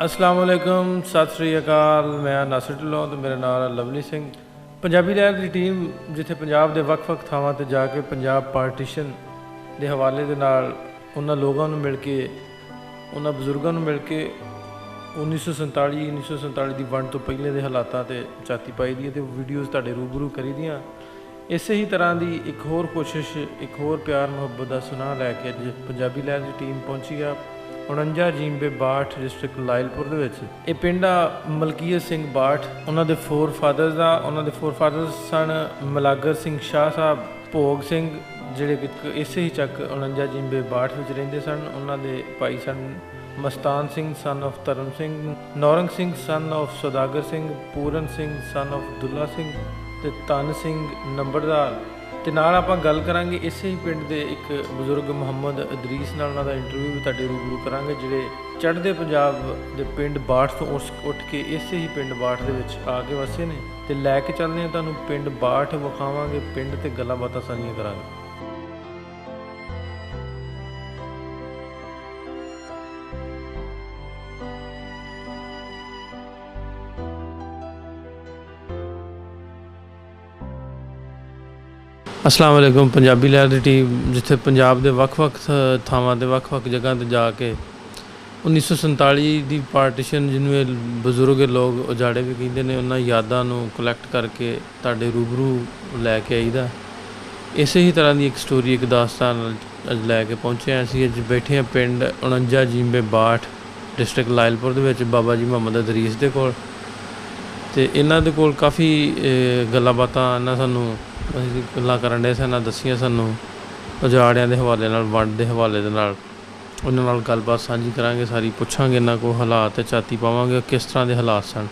अस्सलाम वालेकुम, सत श्री अकाल। मैं नासिर ढिल्लों तो मेरा नाम है लवली सिंह। पंजाबी लहर की टीम जिथे पंजाब के ਵੱਖ-ਵੱਖ ਥਾਵਾਂ ਤੇ ਜਾ ਕੇ ਪੰਜਾਬ ਪਾਰਟੀਸ਼ਨ ਦੇ ਹਵਾਲੇ ਦੇ ਨਾਲ ਉਹਨਾਂ ਲੋਕਾਂ ਨੂੰ ਮਿਲ ਕੇ, ਉਹਨਾਂ ਬਜ਼ੁਰਗਾਂ ਨੂੰ ਮਿਲ ਕੇ 1947 ਦੀ ਵੰਡ ਤੋਂ ਪਹਿਲੇ ਦੇ ਹਾਲਾਤਾਂ ਤੇ ਝਾਤੀ ਪਾਈ ਦੀ ਤੇ ਵੀਡੀਓਜ਼ ਤੁਹਾਡੇ ਰੂਬਰੂ ਕਰੀ ਦੀਆਂ। ਇਸੇ ਹੀ ਤਰ੍ਹਾਂ ਦੀ ਇੱਕ ਹੋਰ ਕੋਸ਼ਿਸ਼, ਇੱਕ ਹੋਰ ਪਿਆਰ ਮੁਹੱਬਤ ਦਾ ਸੁਨਾਹ ਲੈ ਕੇ ਅੱਜ ਪੰਜਾਬੀ ਲਹਿਰ ਦੀ ਟੀਮ ਪਹੁੰਚੀ ਆ 49 ਜੀਂਬੇ ਬਾਠ ਡਿਸਟ੍ਰਿਕਟ ਲਾਇਲਪੁਰ ਦੇ ਵਿੱਚ। ਇਹ ਪਿੰਡ ਆ ਮਲਕੀਤ ਸਿੰਘ ਬਾਠ। ਉਹਨਾਂ ਦੇ ਫੋਰ ਫਾਦਰਸ ਸਨ ਮਲਾਗਰ ਸਿੰਘ ਸ਼ਾਹ ਸਾਹਿਬ, ਭੋਗ ਸਿੰਘ, ਜਿਹੜੇ ਇਸੇ ਹੀ ਚੱਕ 49 ਜੀਂਬੇ ਬਾਠ ਵਿੱਚ ਰਹਿੰਦੇ ਸਨ। ਉਹਨਾਂ ਦੇ ਭਾਈ ਸਨ ਮਸਤਾਨ ਸਿੰਘ ਸਨ ਆਫ ਧਰਮ ਸਿੰਘ, ਨੌਰੰਗ ਸਿੰਘ ਸਨ ਆਫ ਸੌਦਾਗਰ ਸਿੰਘ, ਪੂਰਨ ਸਿੰਘ ਸਨ ਆਫ ਦੁੱਲਾ ਸਿੰਘ ਤੇ ਧਨ ਸਿੰਘ ਨੰਬਰਦਾਰ। ਤੇ ਨਾਲ ਆਪਾਂ ਗੱਲ ਕਰਾਂਗੇ ਇਸੇ ਹੀ ਪਿੰਡ ਦੇ ਇੱਕ ਬਜ਼ੁਰਗ ਮੁਹੰਮਦ ਅਦਰੀਸ ਨਾਲ। ਉਹਨਾਂ ਦਾ ਇੰਟਰਵਿਊ ਵੀ ਤੁਹਾਡੇ ਰੂਬਰੂ ਕਰਾਂਗੇ, ਜਿਹੜੇ ਚੜ੍ਹਦੇ ਪੰਜਾਬ ਦੇ ਪਿੰਡ ਬਾਠ ਤੋਂ ਉੱਠ ਕੇ ਇਸੇ ਹੀ ਪਿੰਡ ਬਾਠ ਦੇ ਵਿੱਚ ਆ ਕੇ ਵਸੇ ਨੇ। ਤੇ ਲੈ ਕੇ ਚੱਲਦੇ ਹਾਂ ਤੁਹਾਨੂੰ ਪਿੰਡ ਬਾਠ, ਵਿਖਾਵਾਂਗੇ ਪਿੰਡ ਤੇ ਗੱਲਾਂ ਬਾਤਾਂ ਸਾਂਝੀਆਂ ਕਰਾਂਗੇ। अस्सलाम वालेकुम। पंजाबी लहर की टीम जिथे पंजाब के ਵੱਖ-ਵੱਖ ਥਾਵਾਂ ਤੇ ਵੱਖ-ਵੱਖ जगह ਤੇ ਜਾ ਕੇ 1947 ਦੀ ਪਾਰਟੀਸ਼ਨ, ਜਿਹਨੂੰ ਇਹ ਬਜ਼ੁਰਗ ਲੋਕ ਉਜਾੜੇ ਵੀ ਕਹਿੰਦੇ ਨੇ, ਉਹਨਾਂ ਯਾਦਾਂ ਨੂੰ ਕਲੈਕਟ ਕਰਕੇ ਤੁਹਾਡੇ ਰੂਬਰੂ ਲੈ ਕੇ ਆਈਦਾ। ਇਸੇ ਹੀ ਤਰ੍ਹਾਂ ਦੀ ਇੱਕ ਸਟੋਰੀ, ਇੱਕ ਦਾਸਤਾਨ ਅੱਜ ਲੈ ਕੇ ਪਹੁੰਚੇ ਹਾਂ ਅਸੀਂ। ਅੱਜ ਬੈਠੇ ਹਾਂ ਪਿੰਡ 49 ਜੀਂਬੇ ਬਾਠ ਡਿਸਟ੍ਰਿਕਟ ਲਾਇਲਪੁਰ ਦੇ ਵਿੱਚ ਬਾਬਾ ਜੀ ਮੁਹੰਮਦ ਅਦਰੀਸ ਦੇ ਕੋਲ। ਤੇ ਇਹਨਾਂ ਦੇ ਕੋਲ ਕਾਫੀ ਗੱਲਾਂ ਬਾਤਾਂ ਇਹਨਾਂ ਸਾਨੂੰ ਅਸੀਂ ਗੱਲਾਂ ਕਰਨ ਡੇ ਸਨ, ਦੱਸੀਆਂ ਸਾਨੂੰ ਉਜਾੜਿਆਂ ਦੇ ਹਵਾਲੇ ਨਾਲ, ਵੰਡ ਦੇ ਹਵਾਲੇ ਦੇ ਨਾਲ। ਉਹਨਾਂ ਨਾਲ ਗੱਲਬਾਤ ਸਾਂਝੀ ਕਰਾਂਗੇ, ਸਾਰੀ ਪੁੱਛਾਂਗੇ ਇਹਨਾਂ ਕੋਲ ਹਾਲਾਤ ਤੇ ਝਾਤੀ ਪਾਵਾਂਗੇ, ਕਿਸ ਤਰ੍ਹਾਂ ਦੇ ਹਾਲਾਤ ਸਨ,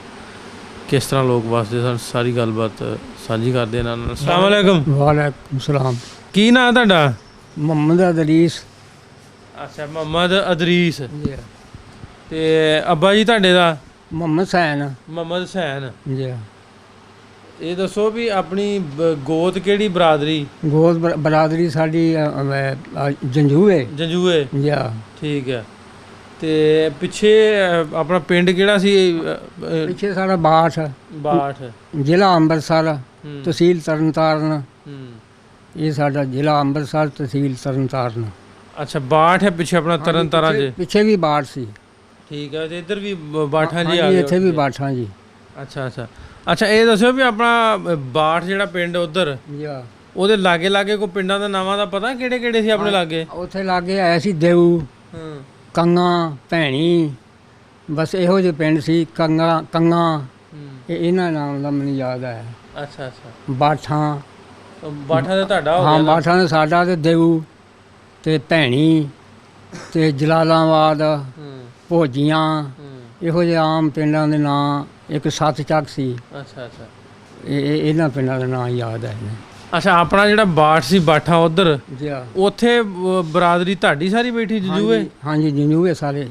ਕਿਸ ਤਰ੍ਹਾਂ ਲੋਕ ਵਸਦੇ ਸਨ, ਸਾਰੀ ਗੱਲਬਾਤ ਸਾਂਝੀ ਕਰਦੇ ਇਹਨਾਂ ਨਾਲ। अस्सलाम वालेकुम। वालेकुम सलाम। ਕੀ ਨਾਂ ਤੁਹਾਡਾ? मोहम्मद अदरीस। ਅੱਛਾ, ਮੁਹੰਮਦ ਅਦਰੀਸ। ਤੇ ਅੱਬਾ ਜੀ ਤੁਹਾਡੇ ਦਾ? मोहम्मद सैन। ਮੁਹੰਮਦ ਹੁਸੈਨ। जी। ਇਹ ਦੱਸੋ ਵੀ ਆਪਣੀ ਗੋਤ ਕਿਹੜੀ ਬਰਾਦਰੀ? गोद बरादरी साड़ी जंजूए। ਜੰਜੂਏ। जी। ਠੀਕ ਹੈ। ਤੇ ਪਿੱਛੇ ਆਪਣਾ ਪਿੰਡ ਕਿਹੜਾ ਸੀ? पिछे साड़ा बाठ, ਬਾਠ। जिला अंबरसर, तहसील तरनताਰਨ। ये साड़ा जिला अंबरसर, तहसील तरनताਰਨ। ਅੱਛਾ, ਬਾਠ ਹੈ ਪਿੱਛੇ ਆਪਣਾ ਤਰਨ ਤਾਰਾਂ ਚ। पिछे भी बाठ सी। ਠੀਕ ਹੈ। ਤੇ ਇੱਧਰ ਵੀ ਬਾਠਾਂ ਜੀ ਆ हाँ जी, ਗਏ? इत्थे भी बाठा जी। ਅੱਛਾ, ਇਹ ਦੱਸਿਓ ਵੀ ਆਪਣਾ ਬਾਠ ਜਿਹੜਾ ਪਿੰਡ ਉਧਰ, जी। ਉਹਦੇ ਲਾਗੇ ਕੋਈ ਪਿੰਡਾਂ ਦੇ ਨਾਵਾਂ ਦਾ ਪਤਾ ਕਿਹੜੇ ਕਿਹੜੇ ਸੀ ਆਪਣੇ ਲਾਗੇ? ਉੱਥੇ ਲਾਗੇ ਆਇਆ ਸੀ ਦੇਊ, ਕੰਗਾ, ਭੈਣੀ, ਬਸ ਇਹੋ ਜਿਹੇ ਪਿੰਡ ਸੀ। ਕੰਗਾ ਇਹਨਾਂ ਨਾਮ ਦਾ ਮੈਨੂੰ ਯਾਦ ਆਇਆ। ਅੱਛਾ। ਬਾਠਾਂ ਬਾਠਾਂ ਦਾ ਤੁਹਾਡਾ ਹੋ ਗਿਆ? ਹਾਂ, ਬਾਠਾਂ ਦਾ ਸਾਡਾ ਤੇ ਦੇਊ ਤੇ ਭੈਣੀ ਤੇ ਜਲਾਲਾਬਾਦ, ਭੋਜੀਆਂ, ਇਹੋ ਜਿਹੇ ਆਮ ਪਿੰਡਾਂ ਦੇ ਨਾਂ। ਇੱਕ ਸੱਤ ਚੱਕ ਸੀ। ਅੱਛਾ। ਇਹਨਾਂ ਪਿੰਡਾਂ ਦੇ ਨਾਂ ਯਾਦ ਹੈ। ਅੱਛਾ, ਆਪਣਾ ਜਿਹੜਾ ਬਾਠ ਸੀ, ਬਾਠਾ ਉਧਰ, ਜੀ। ਉੱਥੇ ਬਰਾਦਰੀ ਤੁਹਾਡੀ ਸਾਰੀ ਬੈਠੀ ਜੰਜੂਏ? ਹਾਂਜੀ, ਜੰਜੂਏ ਸਾਰੇ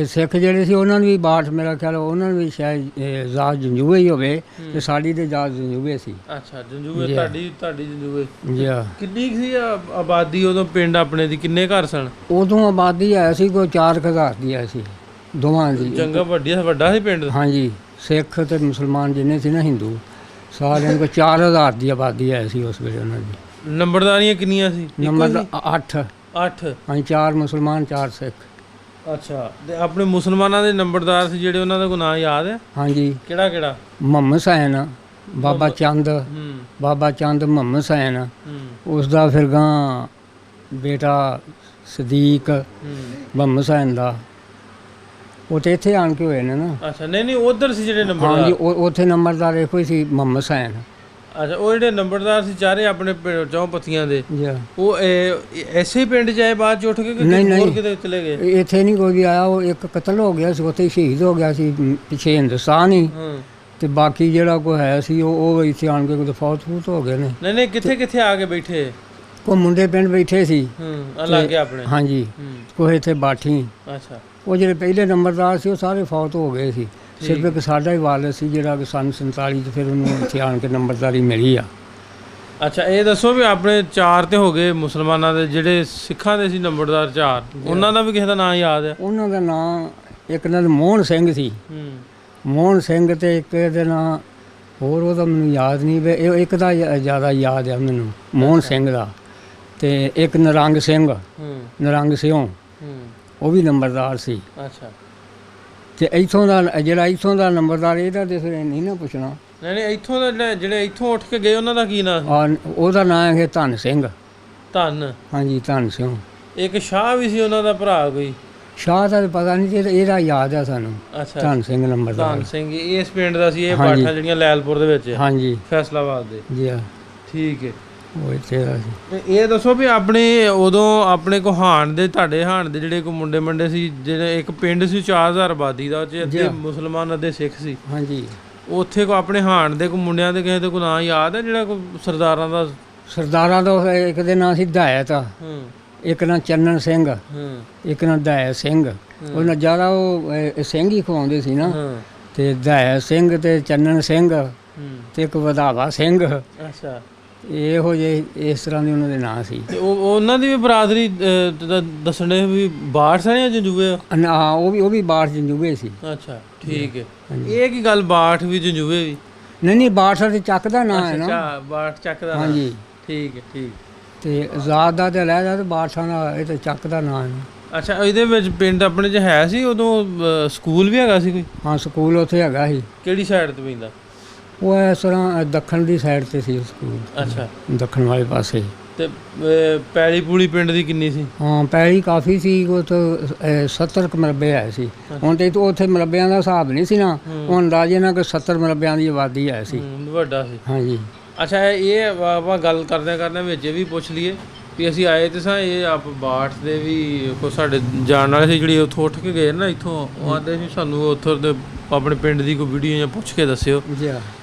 ਸਿੱਖ ਜਿਹੜੇ ਸੀ, ਉਹਨਾਂ ਨੂੰ ਵੀ ਬਾਠ, ਮੇਰਾ ਖਿਆਲ ਉਹਨਾਂ ਨੂੰ ਵੀ ਸ਼ਾਇਦ ਜ਼ਾਤ ਜੰਜੂਏ ਹੀ ਹੋਵੇ ਤੇ ਸਾਡੀ ਤੇ ਜ਼ਾਤ ਜੰਜੂਏ ਸੀ। ਅੱਛਾ, ਜੰਜੂਏ ਤੁਹਾਡੀ ਜੰਜੂਏ। ਜੀ। ਕਿੰਨੀ ਸੀ ਆਬਾਦੀ ਉਦੋਂ ਪਿੰਡ ਆਪਣੇ ਦੀ? ਕਿੰਨੇ ਘਰ ਸਨ ਉਦੋਂ? ਆਬਾਦੀ ਹੈ ਸੀ ਕੋਈ 4000 ਦੀ ਹੈ ਸੀ ਦੋਵਾਂ ਦੀ। ਜੰਗਾ ਵੱਡਾ ਸੀ ਪਿੰਡ? ਹਾਂਜੀ, ਸਿੱਖ ਤੇ ਮੁਸਲਮਾਨ ਜਿੰਨੇ ਸੀ ਨਾ, ਹਿੰਦੂ, ਸਾਰਿਆਂ ਨੂੰ 4000 ਦੀ ਆਬਾਦੀ ਹੈ ਸੀ ਉਸ ਵੇਲੇ ਉਹਨਾਂ ਦੀ। ਨੰਬਰਦਾਰੀਆਂ ਕਿੰਨੀਆਂ ਸੀ? ਨੰਬਰ 8। ਹਾਂਜੀ, 4 ਮੁਸਲਮਾਨ 4 ਸਿੱਖ। ਅੱਛਾ। ਤੇ ਆਪਣੇ ਮੁਸਲਮਾਨਾਂ ਦੇ ਨੰਬਰਦਾਰ ਸੀ ਜਿਹੜੇ, ਉਹਨਾਂ ਦਾ ਕੋਈ ਨਾਂ ਯਾਦ ਹੈ? ਹਾਂਜੀ। ਕਿਹੜਾ? ਮੁਹੰਮਦ ਹੁਸੈਨ, ਬਾਬਾ ਚੰਦ, ਮੁਹੰਮਦ ਹੁਸੈਨ। ਉਸ ਦਾ ਫਿਰ ਗਾਂ ਬੇਟਾ ਸਦੀਕ ਮੁਹੰਮਦ ਹੁਸੈਨ ਦਾ। ਉਹ ਤੇ ਇੱਥੇ ਆਣ ਕੇ ਹੋਏ ਨੇ ਨਾ। ਅੱਛਾ। ਨਹੀਂ ਉਧਰ ਸੀ ਜਿਹੜੇ ਨੰਬਰਦਾਰ? ਹਾਂਜੀ, ਉੱਥੇ ਨੰਬਰਦਾਰ ਇਹੋ ਹੀ ਸੀ, ਮੁਹੰਮਦ ਹੁਸੈਨ। ਅੱਛਾ, ਉਹ ਜਿਹੜੇ ਨੰਬਰਦਾਰ ਸੀ ਚਾਰੇ ਆਪਣੇ ਚੌਂ ਪੱਤੀਆਂ ਦੇ, ਜੀ, ਉਹ ਐਸੇ ਪਿੰਡ ਜਾਏ ਬਾਅਦ ਚ ਉੱਠ ਕੇ ਨਹੀਂ ਕਿਤੇ ਚਲੇ ਗਏ? ਇੱਥੇ ਨਹੀਂ ਕੋਈ ਆਇਆ। ਉਹ ਇੱਕ ਕਤਲ ਹੋ ਗਿਆ ਸੀ, ਉੱਥੇ ਸ਼ਹੀਦ ਹੋ ਗਿਆ ਸੀ ਪਿੱਛੇ ਹਿੰਦੁਸਤਾਨ ਹੀ। ਤੇ ਬਾਕੀ ਜਿਹੜਾ ਕੋਈ ਹੈ ਸੀ ਉਹ ਇੱਥੇ ਆਣ ਕੇ ਫੌਤ ਹੋ ਗਏ ਨੇ। ਨਹੀਂ ਕਿੱਥੇ ਆ ਕੇ ਬੈਠੇ? ਕੋਈ ਮੁੰਡੇ ਪਿੰਡ ਬੈਠੇ ਸੀ ਲਾਗੇ ਆਪਣੇ। ਹਾਂਜੀ, ਕੋਈ ਇੱਥੇ ਬਾਠੀ। ਅੱਛਾ। ਉਹ ਜਿਹੜੇ ਪਹਿਲੇ ਨੰਬਰਦਾਰ ਸੀ ਉਹ ਸਾਰੇ ਫੌਤ ਹੋ ਗਏ ਸੀ। ਸਿਰਫ ਇੱਕ ਸਾਡਾ ਹੀ ਵਾਲਦ ਸੀ ਜਿਹੜਾ ਕਿ ਸੰਨ 47 'ਚ ਫਿਰ ਉਹਨੂੰ ਇੱਥੇ ਆਣ ਕੇ ਨੰਬਰਦਾਰੀ ਮਿਲੀ ਆ। ਅੱਛਾ ਇਹ ਦੱਸੋ ਵੀ ਆਪਣੇ ਚਾਰ ਤੇ ਹੋ ਗਏ ਮੁਸਲਮਾਨਾਂ ਦੇ, ਜਿਹੜੇ ਸਿੱਖਾਂ ਦੇ ਸੀ ਨੰਬਰਦਾਰ ਚਾਰ, ਉਹਨਾਂ ਦਾ ਵੀ ਕਿਸੇ ਦਾ ਨਾਂ ਯਾਦ ਹੈ? ਉਹਨਾਂ ਦਾ ਨਾਂ ਇੱਕ ਨਾਲ ਮੋਹਨ ਸਿੰਘ ਸੀ, ਮੋਹਨ ਸਿੰਘ ਤੇ ਇੱਕ ਇਹਦੇ ਨਾਂ ਹੋਰ ਉਹਦਾ ਮੈਨੂੰ ਯਾਦ ਨਹੀਂ ਵੇ, ਇਹ ਇੱਕ ਦਾ ਜ਼ਿਆਦਾ ਯਾਦ ਆ ਮੈਨੂੰ, ਮੋਹਨ ਸਿੰਘ ਦਾ, ਤੇ ਇੱਕ ਨਿਰੰਗ ਸਿੰਘ, ਨਿਰੰਗ ਸਿਉਂ, ਉਹ ਵੀ ਨੰਬਰਦਾਰ ਸੀ। ਅੱਛਾ। ਤੇ ਇੱਥੋਂ ਦਾ ਜਿਹੜਾ ਇੱਥੋਂ ਦਾ ਨੰਬਰਦਾਰ ਇਹਦਾ ਤੇ ਫਿਰ ਨਹੀਂ ਨਾ ਪੁੱਛਣਾ। ਨਹੀਂ ਇੱਥੋਂ ਦਾ ਜਿਹੜੇ ਇੱਥੋਂ ਉੱਠ ਕੇ ਗਏ ਉਹਨਾਂ ਦਾ ਕੀ ਨਾਂ ਸੀ? ਉਹਦਾ ਨਾਂ ਹੈ ਧਨ ਸਿੰਘ। ਧਨ? ਹਾਂਜੀ, ਧਨ ਸਿੰਘ। ਇੱਕ ਸ਼ਾਹ ਵੀ ਸੀ ਉਹਨਾਂ ਦਾ ਭਰਾ ਕੋਈ? ਸ਼ਾਹ ਦਾ ਪਤਾ ਨਹੀਂ, ਇਹਦਾ ਯਾਦ ਆ ਸਾਨੂੰ। ਅੱਛਾ। ਧਨ ਸਿੰਘ ਨੰਬਰਦਾਰ। ਧਨ ਸਿੰਘ ਇਸ ਪਿੰਡ ਦਾ ਸੀ। ਇਹ ਬਾਠਾਂ ਜਿਹੜੀਆਂ ਲੈਲਪੁਰ ਦੇ ਵਿੱਚ? ਹਾਂਜੀ, ਫੈਸਲਾਬਾਦ ਦੇ। ਜੀ ਹਾਂ, ਠੀਕ ਹੈ। ਉਹ ਇੱਥੇ ਦਾ ਸੀ। ਇਹ ਦੱਸੋ ਵੀ ਆਪਣੇ ਉਦੋਂ ਆਪਣੇ ਕੋ ਹਾਣ ਦੇ, ਤੁਹਾਡੇ ਹਾਣ ਦੇ ਜਿਹੜੇ ਕੋ ਮੁੰਡੇ ਸੀ, ਜਿਹੜੇ ਇੱਕ ਪਿੰਡ ਸੀ 4000 ਆਬਾਦੀ ਦਾ, ਉਹ ਅੱਧੇ ਮੁਸਲਮਾਨ ਅੱਧੇ ਸਿੱਖ ਸੀ। ਹਾਂਜੀ। ਉੱਥੇ ਕੋ ਆਪਣੇ ਹਾਣ ਦੇ ਕੋ ਮੁੰਡਿਆਂ ਦੇ ਕਿਸੇ ਦੇ ਕੋ ਨਾਂ ਯਾਦ ਹੈ ਜਿਹੜਾ ਕੋ ਸਰਦਾਰਾਂ ਦਾ? ਸਰਦਾਰਾਂ ਦਾ ਇੱਕ ਦੇ ਨਾਂ ਸੀ ਦਾਇਤ, ਇੱਕ ਨਾਂ ਚੰਨਣ ਸਿੰਘ, ਇੱਕ ਨਾਂ ਦਾਇਤ ਸਿੰਘ। ਉਹਨਾਂ ਜ਼ਿਆਦਾ ਉਹ ਸਿੰਘ ਹੀ ਖਵਾਉਂਦੇ ਸੀ ਨਾ, ਤੇ ਦਾਇਤ ਸਿੰਘ ਤੇ ਚੰਨਣ ਸਿੰਘ ਤੇ ਇੱਕ ਵਧਾਵਾ ਸਿੰਘ। ਅੱਛਾ। ਇਹੋ ਜਿਹੇ ਇਸ ਤਰ੍ਹਾਂ ਦੇ ਉਹਨਾਂ ਦੇ ਨਾਂ ਸੀ। ਤੇ ਉਹਨਾਂ ਦੀ ਵੀ ਬਰਾਦਰੀ ਦੱਸਣੇ ਵੀ ਬਾਠ ਸਨ ਜਾਂ ਜੰਜੂਏ? ਹਾਂ, ਉਹ ਵੀ ਬਾਠ ਜੰਜੂਏ ਸੀ। ਅੱਛਾ, ਠੀਕ ਹੈ। ਇਹ ਕੀ ਗੱਲ, ਬਾਠ ਵੀ ਜੰਜੂਏ ਵੀ? ਨਹੀਂ, ਬਾਠ ਤੇ ਚੱਕ ਦਾ ਨਾਂ ਹੈ ਨਾ। ਅੱਛਾ, ਬਾਠ ਚੱਕ ਦਾ। ਹਾਂਜੀ, ਠੀਕ ਹੈ, ਠੀਕ। ਤੇ ਆਜ਼ਾਦ ਦਾ ਤੇ ਲਹਿਦਾ ਤੇ ਬਾਠਾਂ ਦਾ ਇਹ ਤੇ ਚੱਕ ਦਾ ਨਾਂ ਹੈ। ਅੱਛਾ, ਇਹਦੇ ਵਿੱਚ ਪਿੰਡ ਆਪਣੇ 'ਚ ਹੈ ਸੀ ਉਦੋਂ ਸਕੂਲ ਵੀ ਹੈਗਾ ਸੀ ਕੋਈ? ਹਾਂ, ਸਕੂਲ ਉੱਥੇ ਹੈਗਾ ਸੀ। ਕਿਹੜੀ ਸਾਈਡ ਤੇ ਪੈਂਦਾ? ਉਹ ਇਸ ਤਰ੍ਹਾਂ ਦੱਖਣ ਦੀ ਸਾਈਡ ਤੇ ਸੀ ਸਕੂਲ। ਅੱਛਾ, ਦੱਖਣ ਵਾਲੇ ਪਾਸੇ। ਤੇ ਪੈਲੀ ਪੂਲੀ ਪਿੰਡ ਦੀ ਕਿੰਨੀ ਸੀ? ਹਾਂ, ਪੈਲੀ ਕਾਫੀ ਸੀ, ਉਹ ਤਾਂ 70 ਕੁ ਮਰਬੇ ਹੈ ਸੀ। ਹੁਣ ਤੇ ਉੱਥੇ ਮਰਬਿਆਂ ਦਾ ਹਿਸਾਬ ਨਹੀਂ ਸੀ ਨਾ, ਉਹ ਅੰਦਾਜ਼ੇ ਨਾਲ ਕਿ 70 ਮਰਬਿਆਂ ਦੀ ਆਬਾਦੀ ਹੈ ਸੀ। ਵੱਡਾ ਸੀ। ਹਾਂਜੀ। ਅੱਛਾ, ਇਹ ਆਪਾਂ ਗੱਲ ਕਰਦਿਆਂ ਵਿੱਚ ਇਹ ਵੀ ਪੁੱਛ ਲਈਏ ਵੀ ਅਸੀਂ ਆਏ ਤੇ ਸਾਂ, ਇਹ ਆਪ ਬਾਠ ਦੇ ਵੀ ਕੋਈ ਸਾਡੇ ਜਾਣ ਵਾਲੇ ਸੀ ਜਿਹੜੇ ਉੱਥੋਂ ਉੱਠ ਕੇ ਗਏ ਨਾ ਇੱਥੋਂ, ਉਹ ਆਉਂਦੇ ਸੀ ਸਾਨੂੰ ਉੱਥੋਂ ਦੇ ਆਪਣੇ ਪਿੰਡ ਦੀ ਕੋਈ ਵੀਡੀਓ ਜਾਂ ਪੁੱਛ ਕੇ ਦੱਸਿਓ। ਜੀ।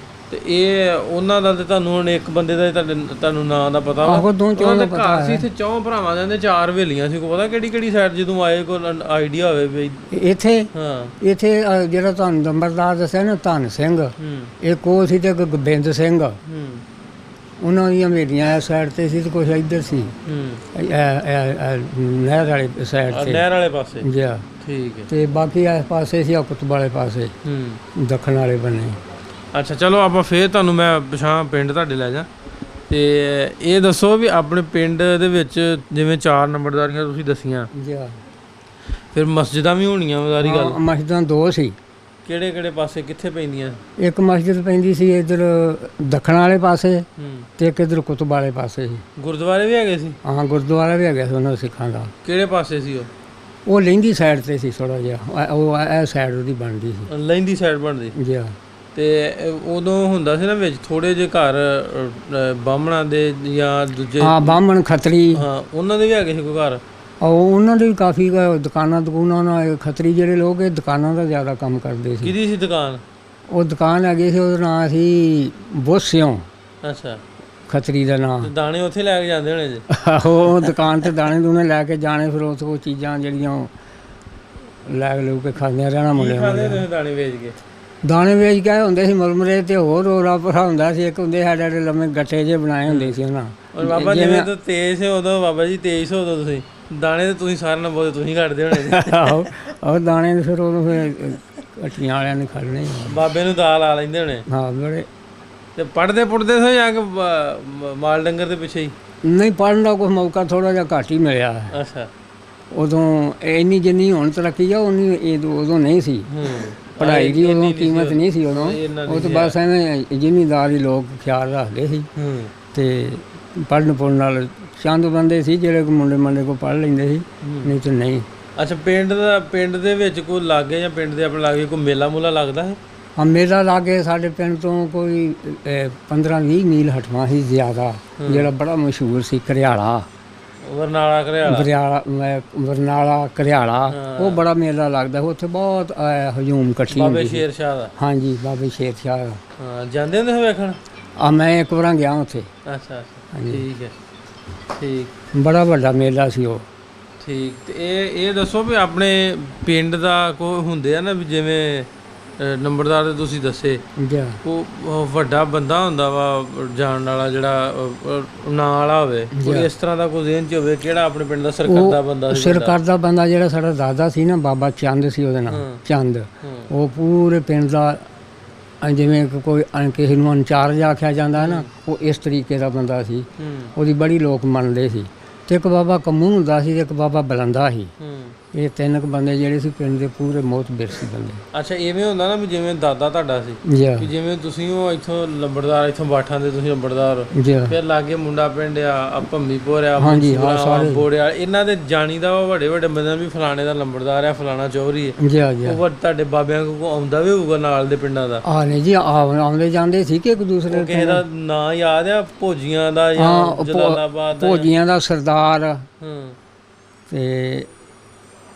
ਤੇ ਇਹ ਉਹਨਾਂ ਦਾ ਤੇ ਤੁਹਾਨੂੰ ਹੁਣ ਇੱਕ ਬੰਦੇ ਦਾ ਤੁਹਾਨੂੰ ਨਾਂ ਦਾ ਪਤਾ ਵਾ? ਉਹਨਾਂ ਦਾ ਘਰ ਸੀ ਇੱਥੇ 4 ਭਰਾਵਾਂ ਦੇ 4 ਹਵੇਲੀਆਂ ਸੀ। ਕੋਈ ਪਤਾ ਕਿਹੜੀ ਸਾਈਡ ਜਦੋਂ ਆਏ, ਕੋਈ ਆਈਡੀਆ ਹੋਵੇ ਵੀ ਇੱਥੇ? ਹਾਂ, ਇੱਥੇ ਜਿਹੜਾ ਤੁਹਾਨੂੰ ਨੰਬਰਦਾਰ ਦੱਸਿਆ ਨਾ ਧਨ ਸਿੰਘ, ਇੱਕ ਉਹ ਸੀ ਤੇ ਇੱਕ ਗੋਬਿੰਦ ਸਿੰਘ, ਉਹਨਾਂ ਦੀਆਂ ਹਵੇਲੀਆਂ ਇਸ ਸਾਈਡ ਤੇ ਸੀ ਤੇ ਕੁਛ ਇੱਧਰ ਸੀ ਨਹਿਰ ਵਾਲੇ ਸਾਈਡ ਤੇ, ਨਹਿਰ ਵਾਲੇ ਪਾਸੇ। ਜੀ ਠੀਕ ਹੈ। ਤੇ ਬਾਕੀ ਇਸ ਪਾਸੇ ਸੀ ਕੁਤਬ ਵਾਲੇ ਪਾਸੇ, ਦੱਖਣ ਵਾਲੇ ਬੰਨੇ। ਅੱਛਾ, ਚਲੋ ਆਪਾਂ ਫੇਰ ਤੁਹਾਨੂੰ ਮੈਂ ਪਿਛਾਂ ਪਿੰਡ ਤੁਹਾਡੇ ਲੈ ਜਾ। ਤੇ ਇਹ ਦੱਸੋ ਵੀ ਆਪਣੇ ਪਿੰਡ ਦੇ ਵਿੱਚ ਜਿਵੇਂ 4 ਨੰਬਰਦਾਰੀਆਂ ਤੁਸੀਂ ਦੱਸੀਆਂ, ਫਿਰ ਮਸਜਿਦਾਂ ਵੀ ਹੋਣੀਆਂ? ਸਾਰੀ ਗੱਲ ਮਸਜਿਦਾਂ 2 ਸੀ। ਕਿਹੜੇ ਪਾਸੇ, ਕਿੱਥੇ ਪੈਂਦੀਆਂ? ਇੱਕ ਮਸਜਿਦ ਪੈਂਦੀ ਸੀ ਇੱਧਰ ਦੱਖਣ ਵਾਲੇ ਪਾਸੇ, ਤੇ ਇੱਕ ਇੱਧਰ ਕੁਤਬ ਵਾਲੇ ਪਾਸੇ ਸੀ। ਗੁਰਦੁਆਰੇ ਵੀ ਹੈਗੇ ਸੀ? ਹਾਂ, ਗੁਰਦੁਆਰਾ ਵੀ ਹੈਗਾ ਸੀ ਉਹਨਾਂ ਸਿੱਖਾਂ ਦਾ। ਕਿਹੜੇ ਪਾਸੇ ਸੀ ਉਹ? ਲਹਿੰਦੀ ਸਾਈਡ ਤੇ ਸੀ ਥੋੜਾ ਜਿਹਾ, ਉਹ ਇਹ ਸਾਈਡ ਉਹਦੀ ਬਣਦੀ ਸੀ। ਲਹਿੰਦੀ ਸਾਈਡ ਬਣਦੀ? ਜੀ। ਤੇ ਉਦੋਂ ਹੁੰਦਾ ਸੀ ਨਾ ਵਿੱਚ ਥੋੜੇ ਜਿਹੇ ਘਰ ਬਾਹਮਣਾਂ ਦੇ ਜਾਂ ਦੂਜੇ? ਹਾਂ, ਬਾਹਮਣ ਖੱਤਰੀ। ਹਾਂ, ਉਹਨਾਂ ਦੇ ਵੀ ਹੈਗੇ ਸੀ ਕੋਈ ਘਰ? ਉਹਨਾਂ ਦੇ ਵੀ ਕਾਫੀ ਦੁਕਾਨਾਂ ਨਾਲ, ਖੱਤਰੀ ਜਿਹੜੇ ਲੋਕ ਇਹ ਦੁਕਾਨਾਂ ਦਾ ਜ਼ਿਆਦਾ ਕੰਮ ਕਰਦੇ ਸੀ। ਕਿਹਦੀ ਸੀ ਦੁਕਾਨ? ਉਹ ਦੁਕਾਨ ਹੈਗੀ ਸੀ, ਉਹਦਾ ਨਾਂ ਸੀ ਬੋਸਿਓ। ਅੱਛਾ, ਖੱਤਰੀ ਦਾ ਨਾਂ। ਦਾਣੇ ਉੱਥੇ ਲੈ ਕੇ ਜਾਂਦੇ ਹੋਣੇ ਜੀ? ਉਹ ਦੁਕਾਨ ਤੇ ਦਾਣੇ ਦੂਣੇ ਲੈ ਕੇ ਜਾਣੇ, ਫਿਰ ਉਸ ਕੋਲ ਚੀਜ਼ਾਂ ਜਿਹੜੀਆਂ ਲੈ ਕੇ ਖਾਂਦੇ ਰਹਿਣਾ ਮੁੰਡੇ। ਦਾਣੇ ਵੇਚ ਕੇ? ਦਾਣੇ ਵੇਚ ਕੇ ਹੁੰਦੇ ਸੀ ਮੁਰਮਰੇ ਤੇ ਹੋਰ ਰੋਲਾ ਭਰਾ ਹੁੰਦਾ ਸੀ। ਇੱਕ ਹੁੰਦੇ ਸਾਡੇ ਲੰਮੇ ਗੱਟੇ ਜਿਹੇ ਬਣਾਏ ਹੁੰਦੇ ਸੀ ਉਹਨਾਂ। ਬਾਬਾ ਜਿਵੇਂ ਤਾਂ ਤੇਜ਼ ਸੀ ਉਦੋਂ, ਬਾਬਾ ਜੀ ਤੇਜ਼ ਸੀ ਉਦੋਂ ਤੁਸੀਂ? ਦਾਣੇ ਤੇ ਤੁਸੀਂ ਸਾਰਿਆਂ ਨਾਲ ਬਹੁਤ ਤੁਸੀਂ ਕੱਢਦੇ ਹੋਣੇ? ਆਹੋ, ਦਾਣੇ ਫਿਰ ਉਦੋਂ ਫਿਰ ਕੱਟੀਆਂ ਵਾਲਿਆਂ ਨੇ ਖੜਨੇ, ਬਾਬੇ ਨੂੰ ਦਾਲ ਆ ਲੈਂਦੇ ਹੋਣੇ। ਹਾਂ, ਬੜੇ। ਤੇ ਪੜ੍ਹਦੇ ਸੀ ਜਾਂ ਮਾਲ ਡੰਗਰ ਦੇ ਪਿੱਛੇ ਹੀ? ਨਹੀਂ, ਪੜ੍ਹਨ ਦਾ ਕੋਈ ਮੌਕਾ ਥੋੜਾ ਜਿਹਾ ਘੱਟ ਹੀ ਮਿਲਿਆ। ਅੱਛਾ। ਉਦੋਂ ਇੰਨੀ ਜਿੰਨੀ ਹੁਣ ਤਰੱਕੀ ਆ ਉਨੀ ਉਦੋਂ ਨਹੀਂ ਸੀ। ਪੜ੍ਹਾਈ ਦੀ ਉਦੋਂ ਕੀਮਤ ਨਹੀਂ ਸੀ ਉਦੋਂ। ਉਹ ਤਾਂ ਬਸ ਐਵੇਂ ਜ਼ਿਮੀਂਦਾਰੀ ਲੋਕ ਖਿਆਲ ਰੱਖਦੇ ਸੀ। ਤੇ ਪੜ੍ਹਨ ਪੁੜਨ ਨਾਲ ਚੰਦ ਬੰਦੇ ਸੀ ਜਿਹੜੇ ਮੁੰਡੇ ਕੋ ਪੜ੍ਹ ਲੈਂਦੇ ਸੀ, ਨਹੀਂ ਤਾਂ ਨਹੀਂ। ਅੱਛਾ, ਪਿੰਡ ਦੇ ਵਿੱਚ ਕੋਈ ਲਾਗੇ ਜਾਂ ਪਿੰਡ ਦੇ ਆਪਣੇ ਲਾਗੇ ਕੋਈ ਮੇਲਾ ਮੂਲਾ ਲੱਗਦਾ ਹੈ? ਹਾਂ, ਮੇਲਾ ਲਾਗੇ ਸਾਡੇ ਪਿੰਡ ਤੋਂ ਕੋਈ 15-20 ਮੀਲ ਹਟਵਾ ਸੀ ਜ਼ਿਆਦਾ, ਜਿਹੜਾ ਬੜਾ ਮਸ਼ਹੂਰ ਸੀ, ਘਰਿਆਲਾ। ਬਰਨਾਲਾ ਘਰਿਆਲਾ, ਉਹ ਬੜਾ ਮੇਲਾ ਲੱਗਦਾ। ਉੱਥੇ ਬਹੁਤ ਹਜੂਮ ਇਕੱਠੀ ਹੁੰਦੀ। ਬਾਬੇ ਸ਼ੇਰ ਸ਼ਾਹ ਦਾ? ਹਾਂਜੀ, ਬਾਬੇ ਸ਼ੇਰ ਸ਼ਾਹ ਦਾ। ਹਾਂ, ਜਾਂਦੇ ਹੁੰਦੇ ਵੇਖਣ? ਮੈਂ ਇੱਕ ਵਾਰ ਗਿਆ ਉੱਥੇ। ਅੱਛਾ, ਠੀਕ ਹੈ, ਠੀਕ। ਬੜਾ ਵੱਡਾ ਮੇਲਾ ਸੀ ਉਹ। ਠੀਕ। ਤੇ ਇਹ ਦੱਸੋ ਵੀ ਆਪਣੇ ਪਿੰਡ ਦਾ ਕੋਈ ਹੁੰਦੇ ਆ ਨਾ ਵੀ ਜਿਵੇਂ ਨੰਬਰਦਾਰ ਦੇ ਤੁਸੀਂ ਦੱਸੇ ਜੀ ਉਹ ਵੱਡਾ ਬੰਦਾ ਹੁੰਦਾ ਵਾ ਜਾਣ ਵਾਲਾ ਜਿਹੜਾ ਨਾਂ ਵਾਲਾ ਹੋਵੇ ਕੋਈ ਇਸ ਤਰ੍ਹਾਂ ਦਾ ਕੋਈ ਜ਼ਿਹਨ 'ਚ ਹੋਵੇ ਕਿਹੜਾ ਆਪਣੇ ਪਿੰਡ ਦਾ ਸਰਕਰਦਾ ਬੰਦਾ ਸੀ ਸਰਕਰਦਾ ਬੰਦਾ ਜਿਹੜਾ ਸਾਡਾ ਦਾਦਾ ਸੀ ਨਾ ਬਾਬਾ ਚੰਦ ਸੀ ਉਹਦੇ ਨਾਲ ਚੰਦ ਉਹ ਪੂਰੇ ਪਿੰਡ ਦਾ ਜਿਵੇਂ ਕੋਈ ਕਿਸੇ ਨੂੰ ਇੰਚਾਰਜ ਆਖਿਆ ਜਾਂਦਾ ਨਾ ਉਹ ਇਸ ਤਰੀਕੇ ਦਾ ਬੰਦਾ ਸੀ ਉਹਦੀ ਬੜੀ ਲੋਕ ਮੰਨਦੇ ਸੀ ਤੇ ਇੱਕ ਬਾਬਾ ਕੰਮੂ ਹੁੰਦਾ ਸੀ ਤੇ ਇੱਕ ਬਾਬਾ ਬਲੰਦਾ ਸੀ ਇਹ ਤਿੰਨ ਕੁ ਬੰਦੇ ਜਿਹੜੇ ਸੀ ਪਿੰਡ ਦੇ ਪੂਰੇ ਮੋਹਤਬਰ ਸੀ ਬੰਦੇ ਅੱਛਾ ਇਵੇਂ ਹੁੰਦਾ ਨਾ ਵੀ ਜਿਵੇਂ ਦਾਦਾ ਤੁਹਾਡਾ ਸੀ ਕਿ ਜਿਵੇਂ ਤੁਸੀਂ ਉਹ ਇੱਥੋਂ ਲੰਬੜਦਾਰ ਇੱਥੋਂ ਬਾਠਾਂ ਦੇ ਤੁਸੀਂ ਲੰਬੜਦਾਰ ਫਿਰ ਲਾਗੇ ਮੁੰਡਾ ਪਿੰਡ ਆ ਭੰਮੀਪੁਰ ਆ ਬੋੜਿਆ ਇਹਨਾਂ ਦੇ ਜਾਣੀ ਦਾ ਵੱਡੇ ਵੱਡੇ ਬੰਦਿਆਂ ਵੀ ਫਲਾਣੇ ਦਾ ਲੰਬੜਦਾਰ ਆ ਫਲਾਣਾ ਚੌਧਰੀ ਹੈ ਉਹ ਤੁਹਾਡੇ ਬਾਬਿਆਂ ਕੋਲ ਆਉਂਦਾ ਵੀ ਹੋਊਗਾ ਨਾਲ ਦੇ ਪਿੰਡਾਂ ਦਾ ਨਹੀਂ ਜੀ ਆਉਂਦੇ ਜਾਂਦੇ ਸੀ ਕਿ ਇੱਕ ਦੂਸਰੇ ਕਿਸੇ ਦਾ ਨਾਂ ਯਾਦ ਆ ਭੋਜੀਆਂ ਦਾ ਜਾਂ ਜਲਾਲਾਬਾਦ ਦਾ ਭੋਜੀਆਂ ਦਾ ਸਰਦਾਰ ਤੇ